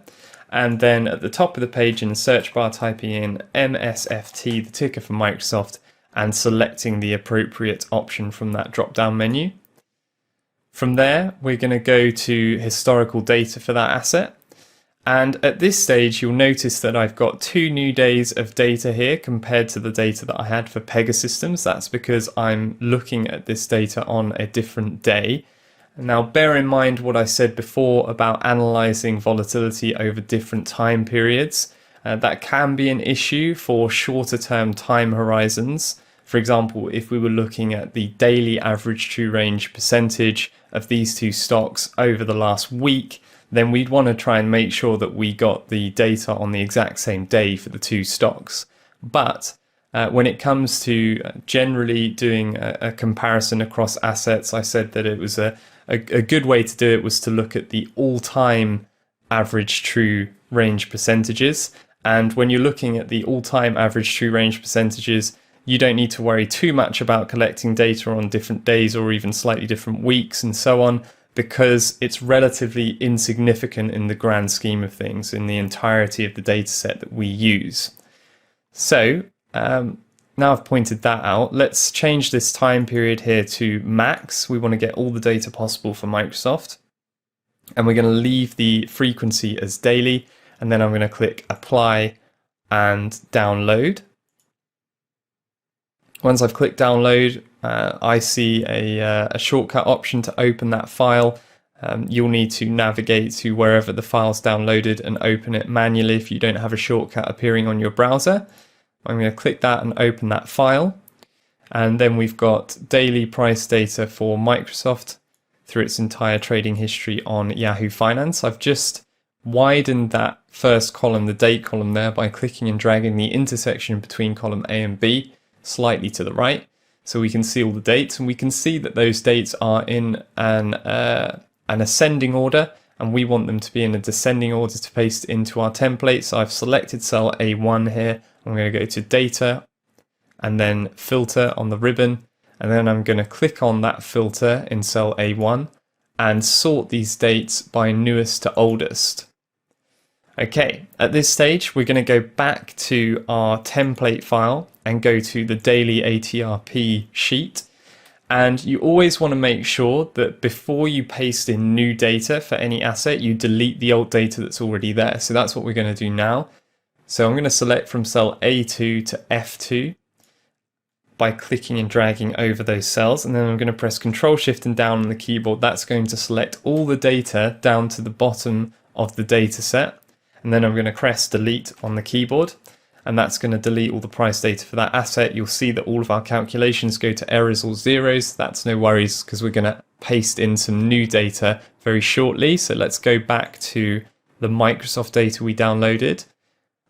[SPEAKER 3] And then at the top of the page in the search bar, typing in MSFT, the ticker for Microsoft, and selecting the appropriate option from that drop-down menu. From there, we're going to go to historical data for that asset. And at this stage, you'll notice that I've got 2 new days of data here compared to the data that I had for Pegasystems. That's because I'm looking at this data on a different day. Now, bear in mind what I said before about analyzing volatility over different time periods. That can be an issue for shorter term time horizons. For example, if we were looking at the daily average true range percentage of these 2 stocks over the last week, then we'd want to try and make sure that we got the data on the exact same day for the 2 stocks. But when it comes to generally doing a comparison across assets, I said that it was a good way to do it was to look at the all-time average true range percentages. And when you're looking at the all-time average true range percentages, you don't need to worry too much about collecting data on different days or even slightly different weeks and so on, because it's relatively insignificant in the grand scheme of things in the entirety of the data set that we use. So now I've pointed that out, let's change this time period here to max. We want to get all the data possible for Microsoft. And we're going to leave the frequency as daily. And then I'm going to click apply and download. Once I've clicked download, I see a shortcut option to open that file. You'll need to navigate to wherever the file's downloaded and open it manually if you don't have a shortcut appearing on your browser. I'm going to click that and open that file. And then we've got daily price data for Microsoft through its entire trading history on Yahoo Finance. I've just widened that first column, the date column there, by clicking and dragging the intersection between column A and B slightly to the right, so we can see all the dates, and we can see that those dates are in an ascending order, and we want them to be in a descending order to paste into our template. So I've selected cell A1 here. I'm going to go to data and then filter on the ribbon, and then I'm going to click on that filter in cell A1 and sort these dates by newest to oldest. Okay, at this stage, we're going to go back to our template file and go to the daily ATRP sheet. And you always want to make sure that before you paste in new data for any asset, you delete the old data that's already there. So that's what we're going to do now. So I'm going to select from cell A2 to F2 by clicking and dragging over those cells. And then I'm going to press Control Shift and down on the keyboard. That's going to select all the data down to the bottom of the data set. And then I'm going to press delete on the keyboard, and that's going to delete all the price data for that asset. You'll see that all of our calculations go to errors or zeros. That's no worries, because we're going to paste in some new data very shortly. So let's go back to the Microsoft data we downloaded.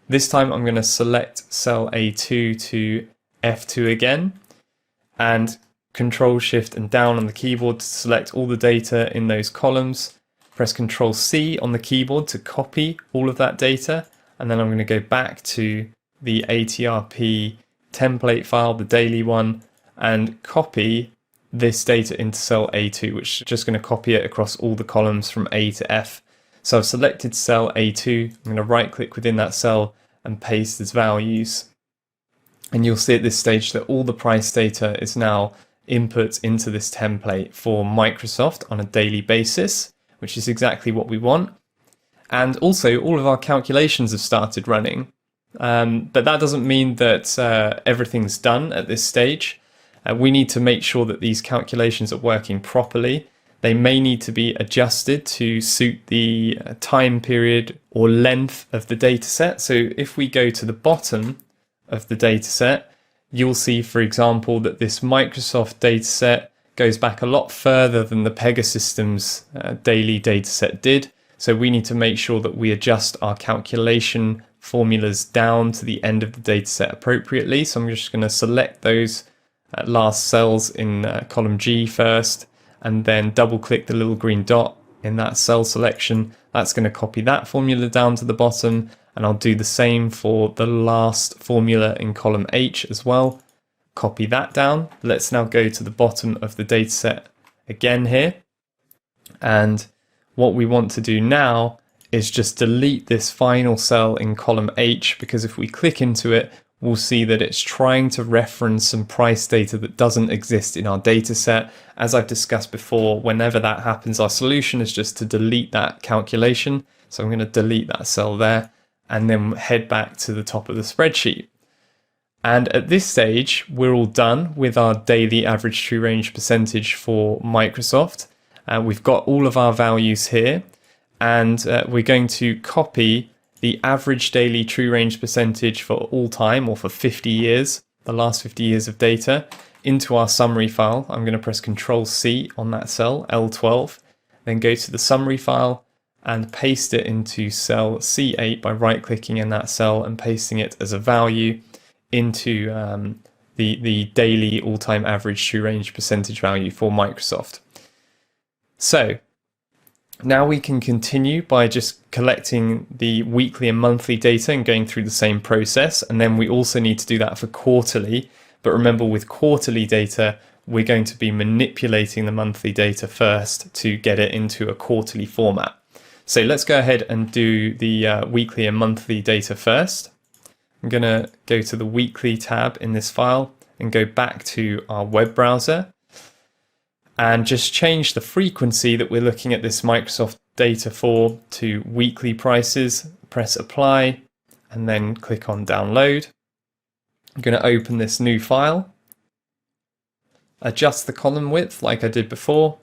[SPEAKER 3] This time I'm going to select cell A2 to F2 again, and Control Shift and down on the keyboard to select all the data in those columns. Press Control C on the keyboard to copy all of that data, and then I'm going to go back to the ATRP template file, the daily one, and copy this data into cell A2, which is just going to copy it across all the columns from A to F. So I've selected cell A2, I'm going to right click within that cell and paste as values. And you'll see at this stage that all the price data is now input into this template for Microsoft on a daily basis, which is exactly what we want. And also all of our calculations have started running. But that doesn't mean that everything's done at this stage. We need to make sure that these calculations are working properly. They may need to be adjusted to suit the time period or length of the data set. So if we go to the bottom of the data set, you'll see, for example, that this Microsoft data set goes back a lot further than the Pegasystems daily dataset did. So we need to make sure that we adjust our calculation formulas down to the end of the dataset appropriately. So I'm just going to select those last cells in column G first, and then double click the little green dot in that cell selection. That's going to copy that formula down to the bottom, and I'll do the same for the last formula in column H as well. Copy that down. Let's now go to the bottom of the dataset again here. And what we want to do now is just delete this final cell in column H, because if we click into it, we'll see that it's trying to reference some price data that doesn't exist in our data set. As I've discussed before, whenever that happens, our solution is just to delete that calculation. So I'm going to delete that cell there and then head back to the top of the spreadsheet. And at this stage, we're all done with our daily average true range percentage for Microsoft. We've got all of our values here, and we're going to copy the average daily true range percentage for all time, or for 50 years, the last 50 years of data, into our summary file. I'm going to press Control C on that cell, L12, then go to the summary file and paste it into cell C8 by right-clicking in that cell and pasting it as a value into the daily all-time average true range percentage value for Microsoft. So now we can continue by just collecting the weekly and monthly data and going through the same process. And then we also need to do that for quarterly. But remember, with quarterly data, we're going to be manipulating the monthly data first to get it into a quarterly format. So let's go ahead and do the weekly and monthly data first. I'm going to go to the weekly tab in this file and go back to our web browser and just change the frequency that we're looking at this Microsoft data for to weekly prices. Press apply and then click on download. I'm going to open this new file, adjust the column width like I did before,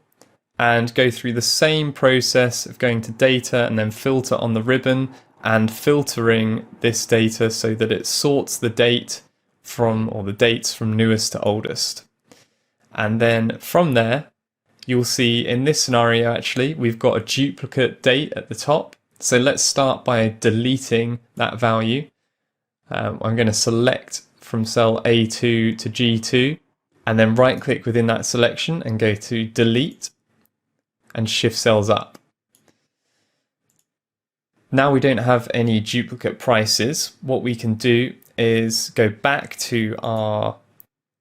[SPEAKER 3] and go through the same process of going to data and then filter on the ribbon and filtering this data so that it sorts the date from, or the dates from newest to oldest. And then from there, you'll see in this scenario, actually, we've got a duplicate date at the top. So let's start by deleting that value. I'm going to select from cell A2 to G2 and then right click within that selection and go to delete and shift cells up. Now we don't have any duplicate prices. What we can do is go back to our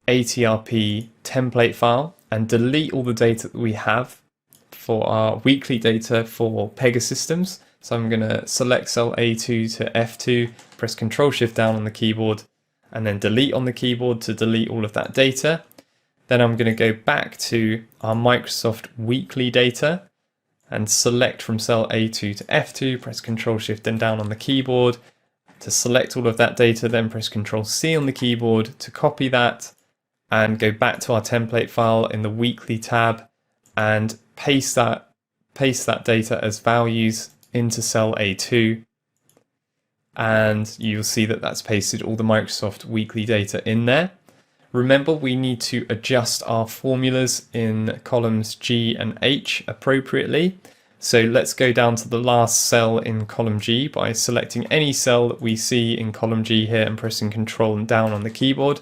[SPEAKER 3] ATRP template file and delete all the data that we have for our weekly data for Pegasystems. So I'm going to select cell A2 to F2, press Control Shift down on the keyboard, and then delete on the keyboard to delete all of that data. Then I'm going to go back to our Microsoft weekly data and select from cell A2 to F2, press Control Shift and down on the keyboard to select all of that data, then press Control C on the keyboard to copy that and go back to our template file in the weekly tab and paste that data as values into cell A2. And you'll see that that's pasted all the Microsoft weekly data in there. Remember, we need to adjust our formulas in columns G and H appropriately. So let's go down to the last cell in column G by selecting any cell that we see in column G here and pressing Control and down on the keyboard.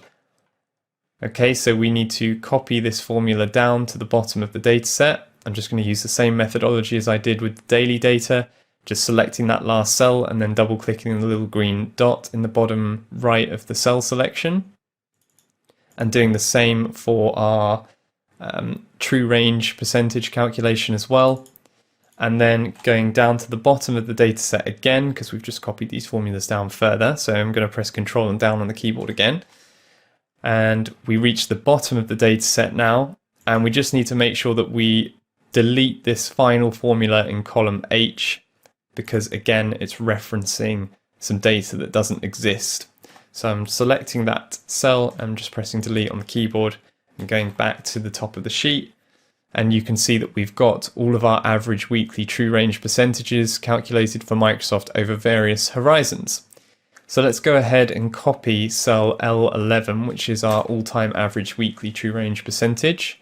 [SPEAKER 3] Okay, so we need to copy this formula down to the bottom of the data set. I'm just going to use the same methodology as I did with the daily data, just selecting that last cell and then double clicking the little green dot in the bottom right of the cell selection. And doing the same for our true range percentage calculation as well. And then going down to the bottom of the data set again, because we've just copied these formulas down further. So I'm going to press Control and down on the keyboard again. And we reach the bottom of the data set now. And we just need to make sure that we delete this final formula in column H, because again, it's referencing some data that doesn't exist. So I'm selecting that cell and just pressing delete on the keyboard and going back to the top of the sheet. And you can see that we've got all of our average weekly true range percentages calculated for Microsoft over various horizons. So let's go ahead and copy cell L11, which is our all-time average weekly true range percentage,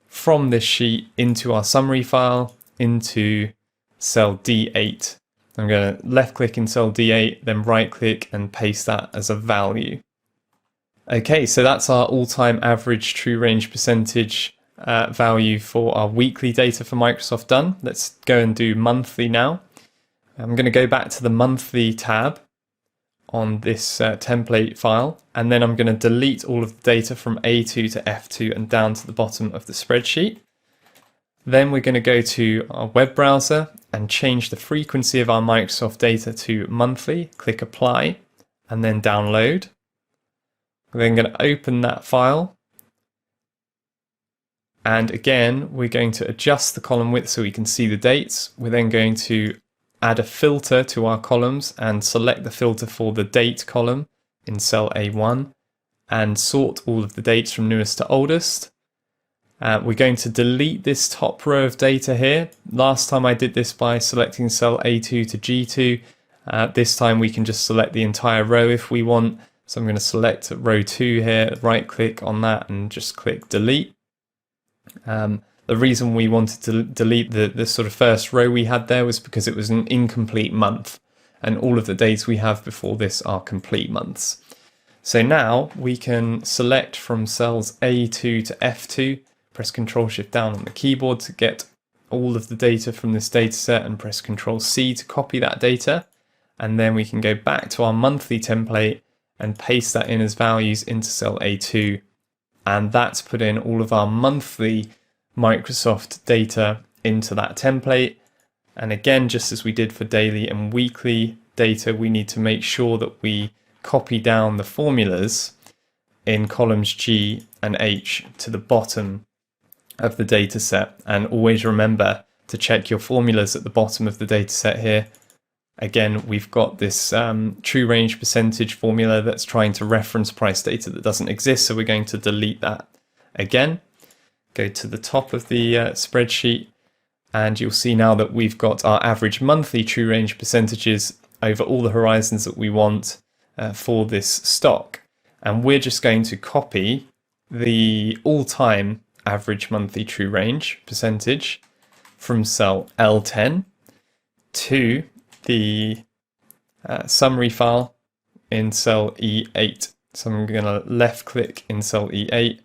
[SPEAKER 3] from this sheet into our summary file, into cell D8. I'm going to left click in cell D8, then right click and paste that as a value. Okay, so that's our all-time average true range percentage value for our weekly data for Microsoft done. Let's go and do monthly now. I'm going to go back to the monthly tab on this template file, and then I'm going to delete all of the data from A2 to F2 and down to the bottom of the spreadsheet. Then we're going to go to our web browser and change the frequency of our Microsoft data to monthly, click apply, and then download. We're then going to open that file. And again, we're going to adjust the column width so we can see the dates. We're then going to add a filter to our columns and select the filter for the date column in cell A1 and sort all of the dates from newest to oldest. We're going to delete this top row of data here. Last time I did this by selecting cell A2 to G2. This time we can just select the entire row if we want. So I'm going to select row 2 here, right click on that and just click delete. The reason we wanted to delete the sort of first row we had there was because it was an incomplete month, and all of the dates we have before this are complete months. So now we can select from cells A2 to F2, press Ctrl Shift down on the keyboard to get all of the data from this data set and press Ctrl C to copy that data. And then we can go back to our monthly template and paste that in as values into cell A2. And that's put in all of our monthly Microsoft data into that template. And again, just as we did for daily and weekly data, we need to make sure that we copy down the formulas in columns G and H to the bottom of the data set. And always remember to check your formulas at the bottom of the data set here. Again, we've got this true range percentage formula that's trying to reference price data that doesn't exist. So we're going to delete that again. Go to the top of the spreadsheet, and you'll see now that we've got our average monthly true range percentages over all the horizons that we want for this stock. And we're just going to copy the all-time average monthly true range percentage from cell L10 to the summary file in cell E8. So I'm going to left click in cell E8,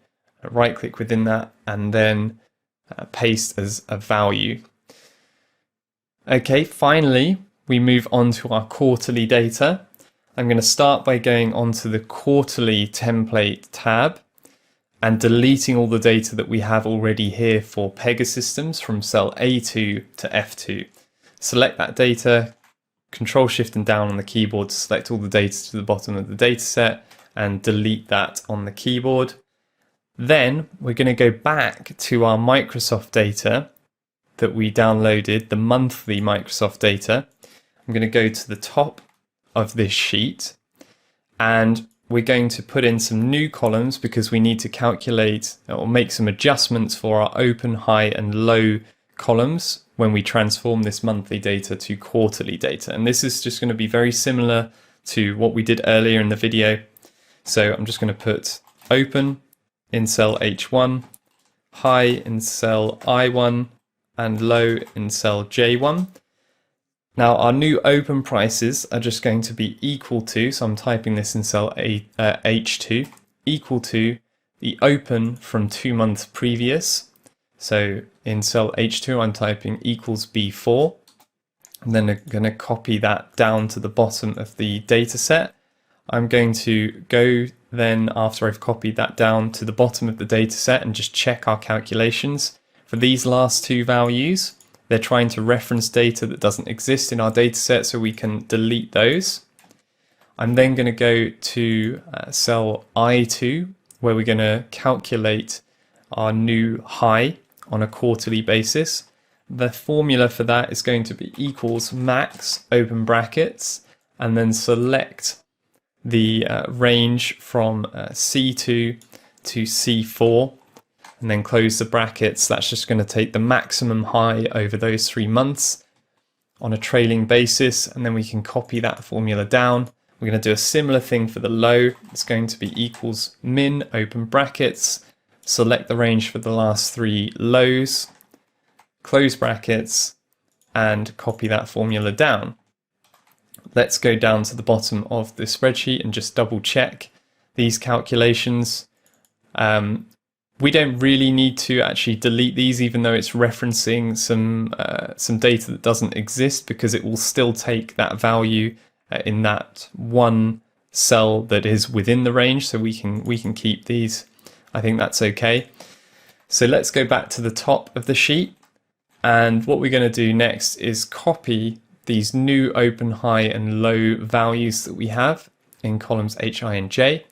[SPEAKER 3] right click within that, and then paste as a value. Okay, finally, we move on to our quarterly data. I'm going to start by going onto the quarterly template tab and deleting all the data that we have already here for Pegasystems from cell A2 to F2. Select that data, Control Shift and down on the keyboard to select all the data to the bottom of the data set and delete that on the keyboard. Then we're going to go back to our Microsoft data that we downloaded, the monthly Microsoft data. I'm going to go to the top of this sheet and we're going to put in some new columns because we need to calculate or make some adjustments for our open, high and low columns when we transform this monthly data to quarterly data. And this is just going to be very similar to what we did earlier in the video. So I'm just going to put open in cell H1, high in cell I1, and low in cell J1. Now our new open prices are just going to be equal to, so I'm typing this in cell H2, equal to the open from 2 months previous. So in cell H2, I'm typing equals B4. And then I'm going to copy that down to the bottom of the data set. I'm going to go then, after I've copied that down to the bottom of the data set, and just check our calculations. For these last two values, they're trying to reference data that doesn't exist in our data set, so we can delete those. I'm then going to go to cell I2, where we're going to calculate our new high on a quarterly basis. The formula for that is going to be equals max, open brackets, and then select the range from C2 to C4, and then close the brackets. That's just going to take the maximum high over those 3 months on a trailing basis, and then we can copy that formula down. We're going to do a similar thing for the low. It's going to be equals min, open brackets, select the range for the last 3 lows, close brackets, and copy that formula down. Let's go down to the bottom of the spreadsheet and just double check these calculations. We don't really need to actually delete these, even though it's referencing some data that doesn't exist, because it will still take that value in that one cell that is within the range. So we can keep these. I think that's okay. So let's go back to the top of the sheet. And what we're going to do next is copy these new open, high and low values that we have in columns H, I and J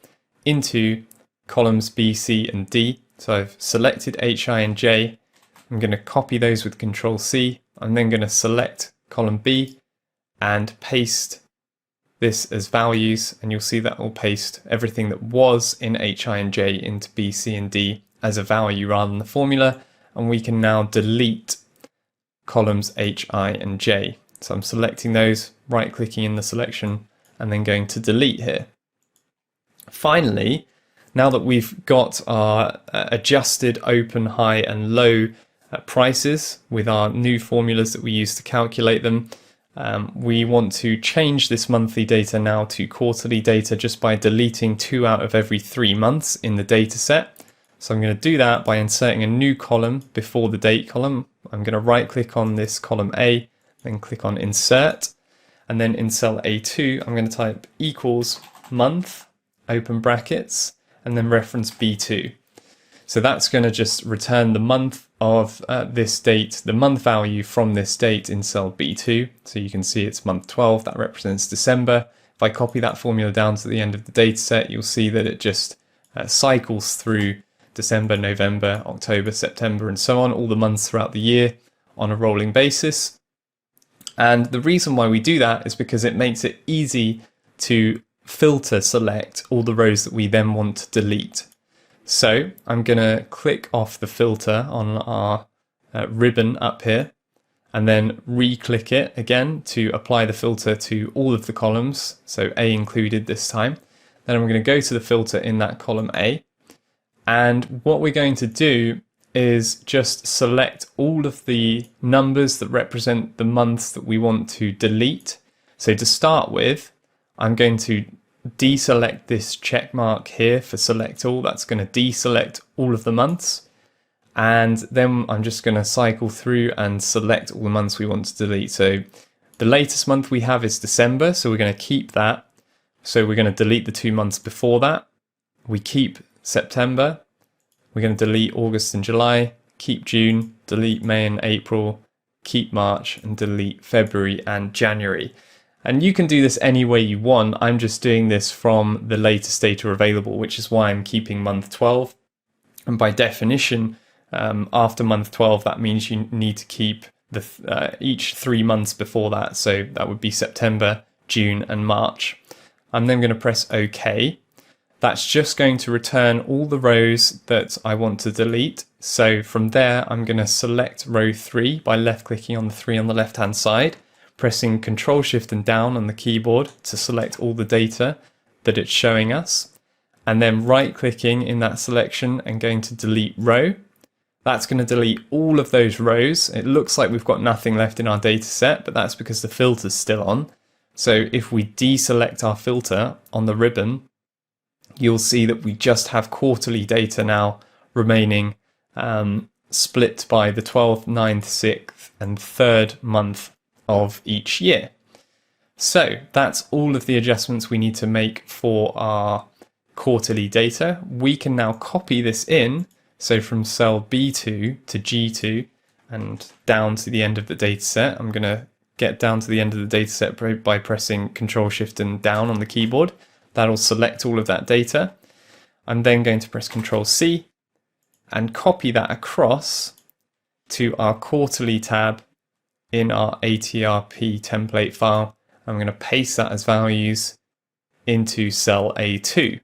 [SPEAKER 3] into columns B, C, and D. So I've selected H, I, and J. I'm going to copy those with Control C. I'm then going to select column B and paste this as values, and you'll see that will paste everything that was in H, I, and J into B, C, and D as a value rather than the formula, and we can now delete columns H, I, and J. So I'm selecting those, right-clicking in the selection, and then going to delete here. Finally, now that we've got our adjusted open, high, and low prices with our new formulas that we use to calculate them, we want to change this monthly data now to quarterly data just by deleting 2 out of every 3 months in the data set. So I'm going to do that by inserting a new column before the date column. I'm going to right click on this column A, then click on insert, and then in cell A2 I'm going to type equals month, open brackets, and then reference B2. So that's going to just return the month of this date, the month value from this date in cell B2. So you can see it's month 12, that represents December. If I copy that formula down to the end of the data set, you'll see that it just cycles through December, November, October, September, and so on, all the months throughout the year on a rolling basis. And the reason why we do that is because it makes it easy to filter select all the rows that we then want to delete. So I'm going to click off the filter on our ribbon up here, and then re-click it again to apply the filter to all of the columns, so A included this time. Then I'm going to go to the filter in that column A, and what we're going to do is just select all of the numbers that represent the months that we want to delete. So to start with, I'm going to deselect this check mark here for select all. That's going to deselect all of the months, and then I'm just going to cycle through and select all the months we want to delete. So the latest month we have is December, so we're going to keep that. So we're going to delete the 2 months before that. We keep September. We're going to delete August and July, keep June, delete May and April, keep March, and delete February and January. And you can do this any way you want. I'm just doing this from the latest data available, which is why I'm keeping month 12. And by definition, after month 12, that means you need to keep each 3 months before that. So that would be September, June, and March. I'm then going to press OK. That's just going to return all the rows that I want to delete. So from there, I'm going to select row 3 by left-clicking on the 3 on the left-hand side, pressing Control Shift and down on the keyboard to select all the data that it's showing us, and then right-clicking in that selection and going to delete row. That's going to delete all of those rows. It looks like we've got nothing left in our data set, but that's because the filter's still on. So if we deselect our filter on the ribbon, you'll see that we just have quarterly data now remaining, split by the 12th, 9th, 6th, and 3rd month of each year. So that's all of the adjustments we need to make for our quarterly data. We can now copy this in, so from cell B2 to G2 and down to the end of the data set. I'm going to get down to the end of the data set by pressing Control Shift and down on the keyboard. That'll select all of that data. I'm then going to press Control C and copy that across to our quarterly tab in our ATRP template file. I'm going to paste that as values into cell A2.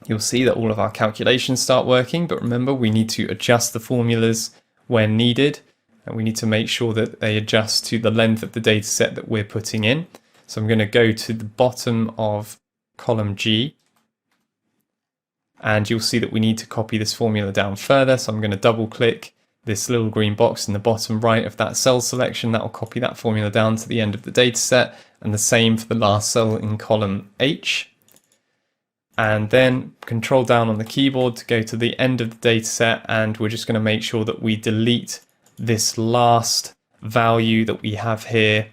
[SPEAKER 3] You'll see that all of our calculations start working, but remember we need to adjust the formulas when needed, and we need to make sure that they adjust to the length of the data set that we're putting in. So I'm going to go to the bottom of column G, and you'll see that we need to copy this formula down further. So I'm going to double click this little green box in the bottom right of that cell selection. That will copy that formula down to the end of the data set, and the same for the last cell in column H. And then Control down on the keyboard to go to the end of the data set, and we're just going to make sure that we delete this last value that we have here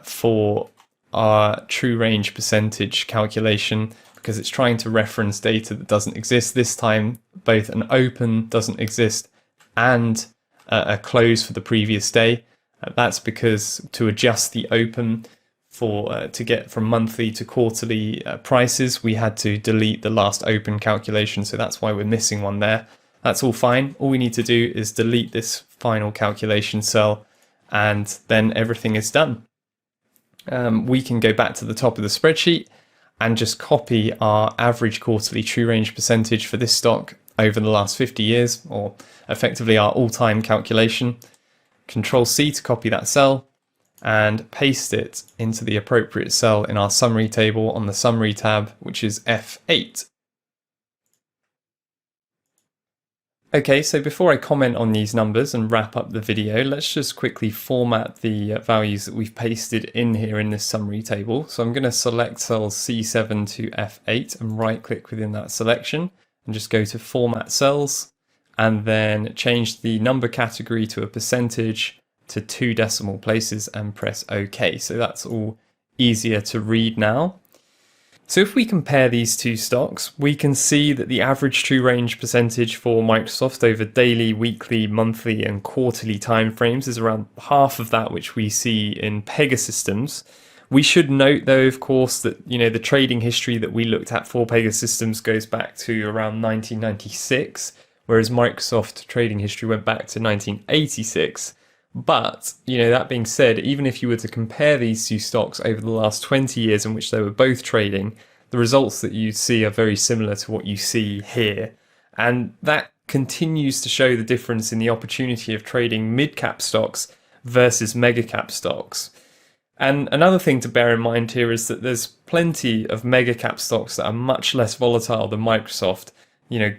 [SPEAKER 3] for our true range percentage calculation, because it's trying to reference data that doesn't exist. This time both an open doesn't exist and a close for the previous day. That's because to adjust the open to get from monthly to quarterly prices, we had to delete the last open calculation. So that's why we're missing one there. That's all fine. All we need to do is delete this final calculation cell, and then everything is done. We can go back to the top of the spreadsheet and just copy our average quarterly true range percentage for this stock over the last 50 years, or effectively our all-time calculation. Control C to copy that cell and paste it into the appropriate cell in our summary table on the summary tab, which is F8. Okay, so before I comment on these numbers and wrap up the video, let's just quickly format the values that we've pasted in here in this summary table. So I'm going to select cells C7 to F8 and right click within that selection and just go to Format Cells, and then change the number category to a percentage to 2 decimal places and press OK. So that's all easier to read now. So if we compare these two stocks, we can see that the average true range percentage for Microsoft over daily, weekly, monthly and quarterly timeframes is around half of that which we see in Pegasystems. We should note though, of course, that the trading history that we looked at for Pegasystems goes back to around 1996, whereas Microsoft trading history went back to 1986. But, that being said, even if you were to compare these two stocks over the last 20 years in which they were both trading, the results that you see are very similar to what you see here. And that continues to show the difference in the opportunity of trading mid-cap stocks versus mega-cap stocks. And another thing to bear in mind here is that there's plenty of mega-cap stocks that are much less volatile than Microsoft.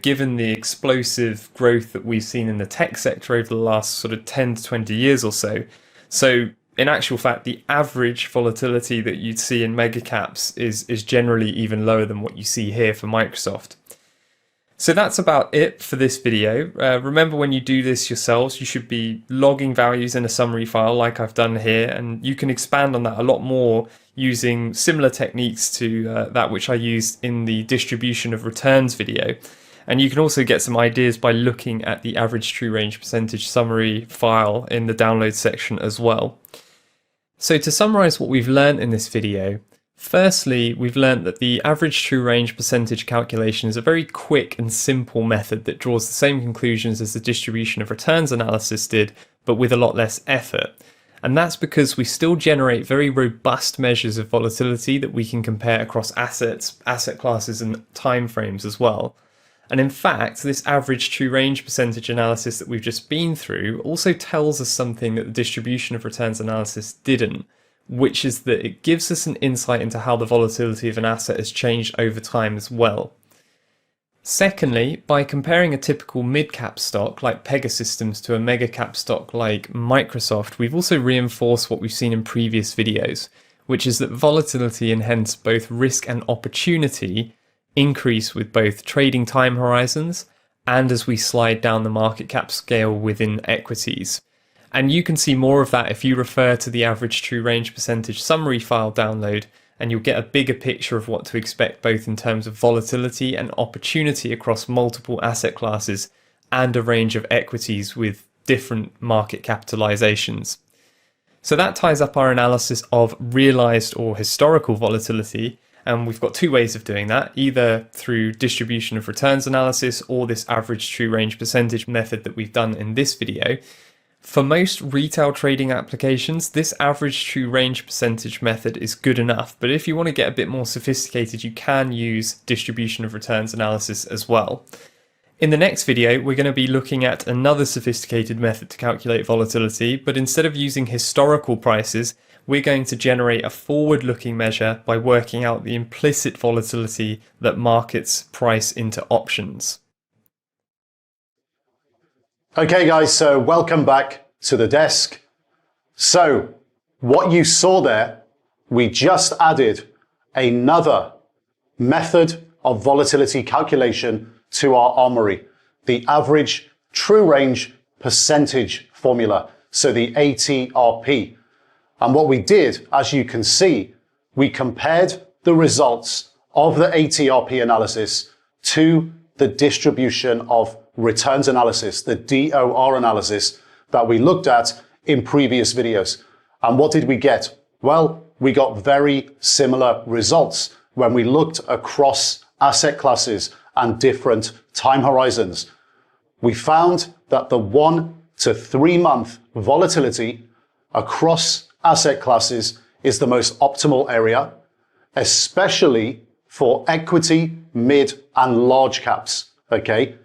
[SPEAKER 3] Given the explosive growth that we've seen in the tech sector over the last sort of 10 to 20 years or so. So in actual fact, the average volatility that you'd see in mega caps is generally even lower than what you see here for Microsoft. So that's about it for this video. Remember, when you do this yourselves, you should be logging values in a summary file like I've done here, and you can expand on that a lot more using similar techniques to that which I used in the distribution of returns video. And you can also get some ideas by looking at the average true range percentage summary file in the download section as well. So to summarize what we've learned in this video, firstly, we've learned that the average true range percentage calculation is a very quick and simple method that draws the same conclusions as the distribution of returns analysis did, but with a lot less effort. And that's because we still generate very robust measures of volatility that we can compare across assets, asset classes, and timeframes as well. And in fact, this average true range percentage analysis that we've just been through also tells us something that the distribution of returns analysis didn't, which is that it gives us an insight into how the volatility of an asset has changed over time as well. Secondly, by comparing a typical mid-cap stock like Pegasystems to a mega-cap stock like Microsoft, we've also reinforced what we've seen in previous videos, which is that volatility and hence both risk and opportunity increase with both trading time horizons and as we slide down the market cap scale within equities. And you can see more of that if you refer to the average true range percentage summary file download, and you'll get a bigger picture of what to expect both in terms of volatility and opportunity across multiple asset classes and a range of equities with different market capitalizations. So that ties up our analysis of realized or historical volatility. And we've got two ways of doing that, either through distribution of returns analysis or this average true range percentage method that we've done in this video. For most retail trading applications, this average true range percentage method is good enough, but if you want to get a bit more sophisticated, you can use distribution of returns analysis as well. In the next video, we're going to be looking at another sophisticated method to calculate volatility, but instead of using historical prices, we're going to generate a forward-looking measure by working out the implicit volatility that markets price into options.
[SPEAKER 2] Okay guys, so welcome back to the desk. So what you saw there, we just added another method of volatility calculation to our armory, the average true range percentage formula, so the ATRP. And what we did, as you can see, we compared the results of the ATRP analysis to the distribution of returns analysis, the DOR analysis that we looked at in previous videos. And what did we get? Well,
[SPEAKER 4] we got very similar results when we looked across asset classes and different time horizons. We found that the 1 to 3 month volatility across asset classes is the most optimal area, especially for equity, mid and large caps, okay,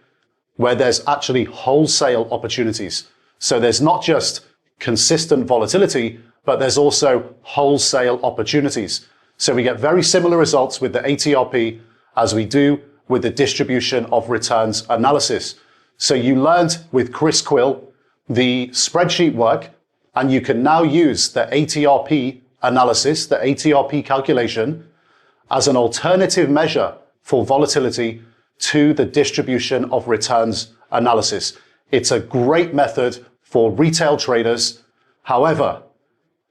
[SPEAKER 4] where there's actually wholesale opportunities. So there's not just consistent volatility, but there's also wholesale opportunities. So we get very similar results with the ATRP as we do with the distribution of returns analysis. So you learned with Chris Quill the spreadsheet work, and you can now use the ATRP analysis, the ATRP calculation, as an alternative measure for volatility to the distribution of returns analysis. It's a great method for retail traders. However,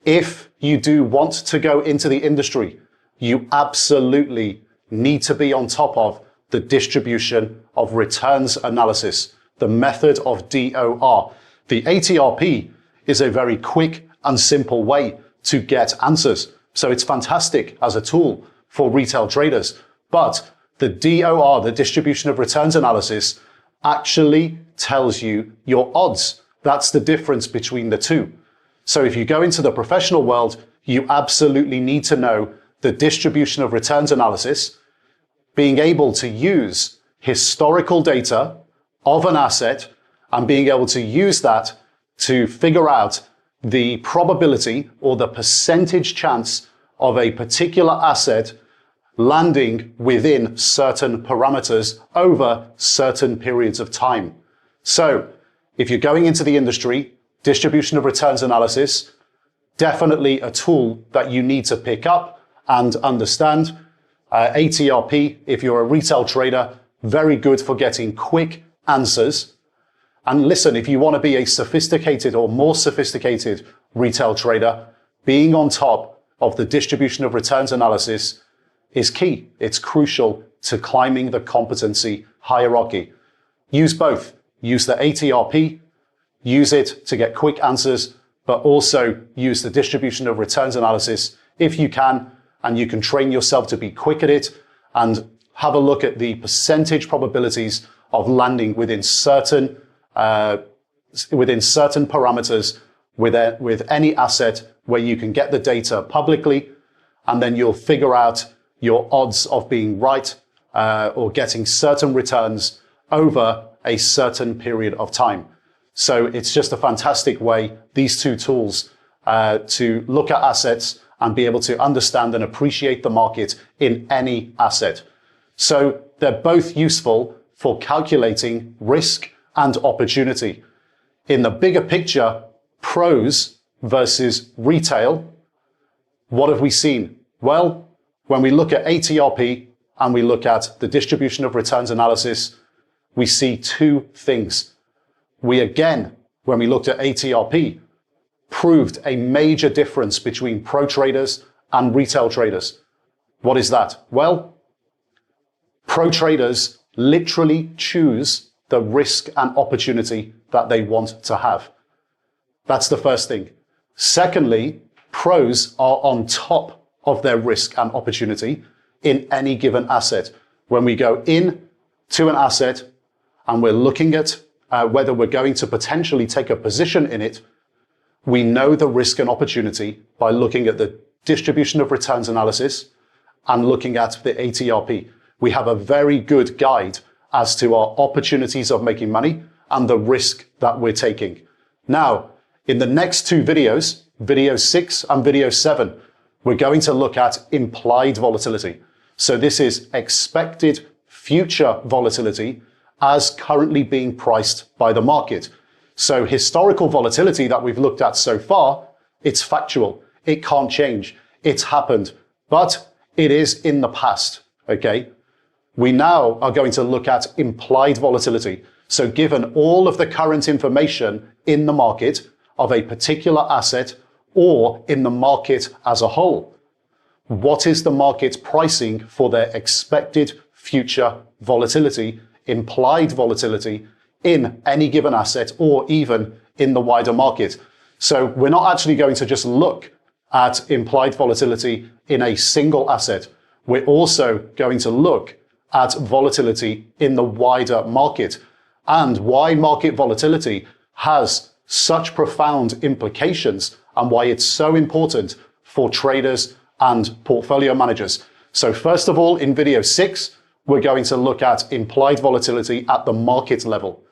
[SPEAKER 4] if you do want to go into the industry, you absolutely need to be on top of the distribution of returns analysis, the method of DOR. The ATRP is a very quick and simple way to get answers. So it's fantastic as a tool for retail traders. But the DOR, the distribution of returns analysis, actually tells you your odds. That's the difference between the two. So if you go into the professional world, you absolutely need to know the distribution of returns analysis, being able to use historical data of an asset and being able to use that to figure out the probability or the percentage chance of a particular asset landing within certain parameters over certain periods of time. So if you're going into the industry, distribution of returns analysis, definitely a tool that you need to pick up and understand. ATRP, if you're a retail trader, very good for getting quick answers. And listen, if you want to be a sophisticated or more sophisticated retail trader, being on top of the distribution of returns analysis is key. It's crucial to climbing the competency hierarchy. Use both. Use the ATRP, use it to get quick answers, but also use the distribution of returns analysis if you can, and you can train yourself to be quick at it and have a look at the percentage probabilities of landing within certain parameters with any asset where you can get the data publicly, and then you'll figure out your odds of being right or getting certain returns over a certain period of time. So it's just a fantastic way, these two tools, to look at assets and be able to understand and appreciate the market in any asset. So they're both useful for calculating risk and opportunity. In the bigger picture, pros versus retail, what have we seen? Well, when we look at ATRP and we look at the distribution of returns analysis, we see two things. We again, when we looked at ATRP, proved a major difference between pro traders and retail traders. What is that? Well, pro traders literally choose the risk and opportunity that they want to have. That's the first thing. Secondly, pros are on top of their risk and opportunity in any given asset. When we go in to an asset and we're looking at whether we're going to potentially take a position in it, we know the risk and opportunity by looking at the distribution of returns analysis and looking at the ATRP. We have a very good guide as to our opportunities of making money and the risk that we're taking. Now, in the next two videos, video 6 and video 7, we're going to look at implied volatility. So this is expected future volatility as currently being priced by the market. So historical volatility that we've looked at so far, it's factual. It can't change. It's happened, but it is in the past, okay? We now are going to look at implied volatility. So given all of the current information in the market of a particular asset or in the market as a whole, what is the market pricing for their expected future volatility, implied volatility in any given asset or even in the wider market? So we're not actually going to just look at implied volatility in a single asset. We're also going to look at volatility in the wider market and why market volatility has such profound implications and why it's so important for traders and portfolio managers. So first of all, in video 6, we're going to look at implied volatility at the market level.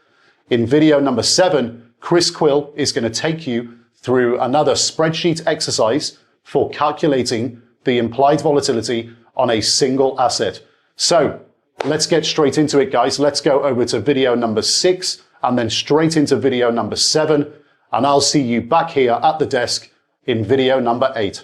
[SPEAKER 4] In video number 7, Chris Quill is going to take you through another spreadsheet exercise for calculating the implied volatility on a single asset. So let's get straight into it, guys. Let's go over to video number 6 and then straight into video number 7. And I'll see you back here at the desk in video number 8.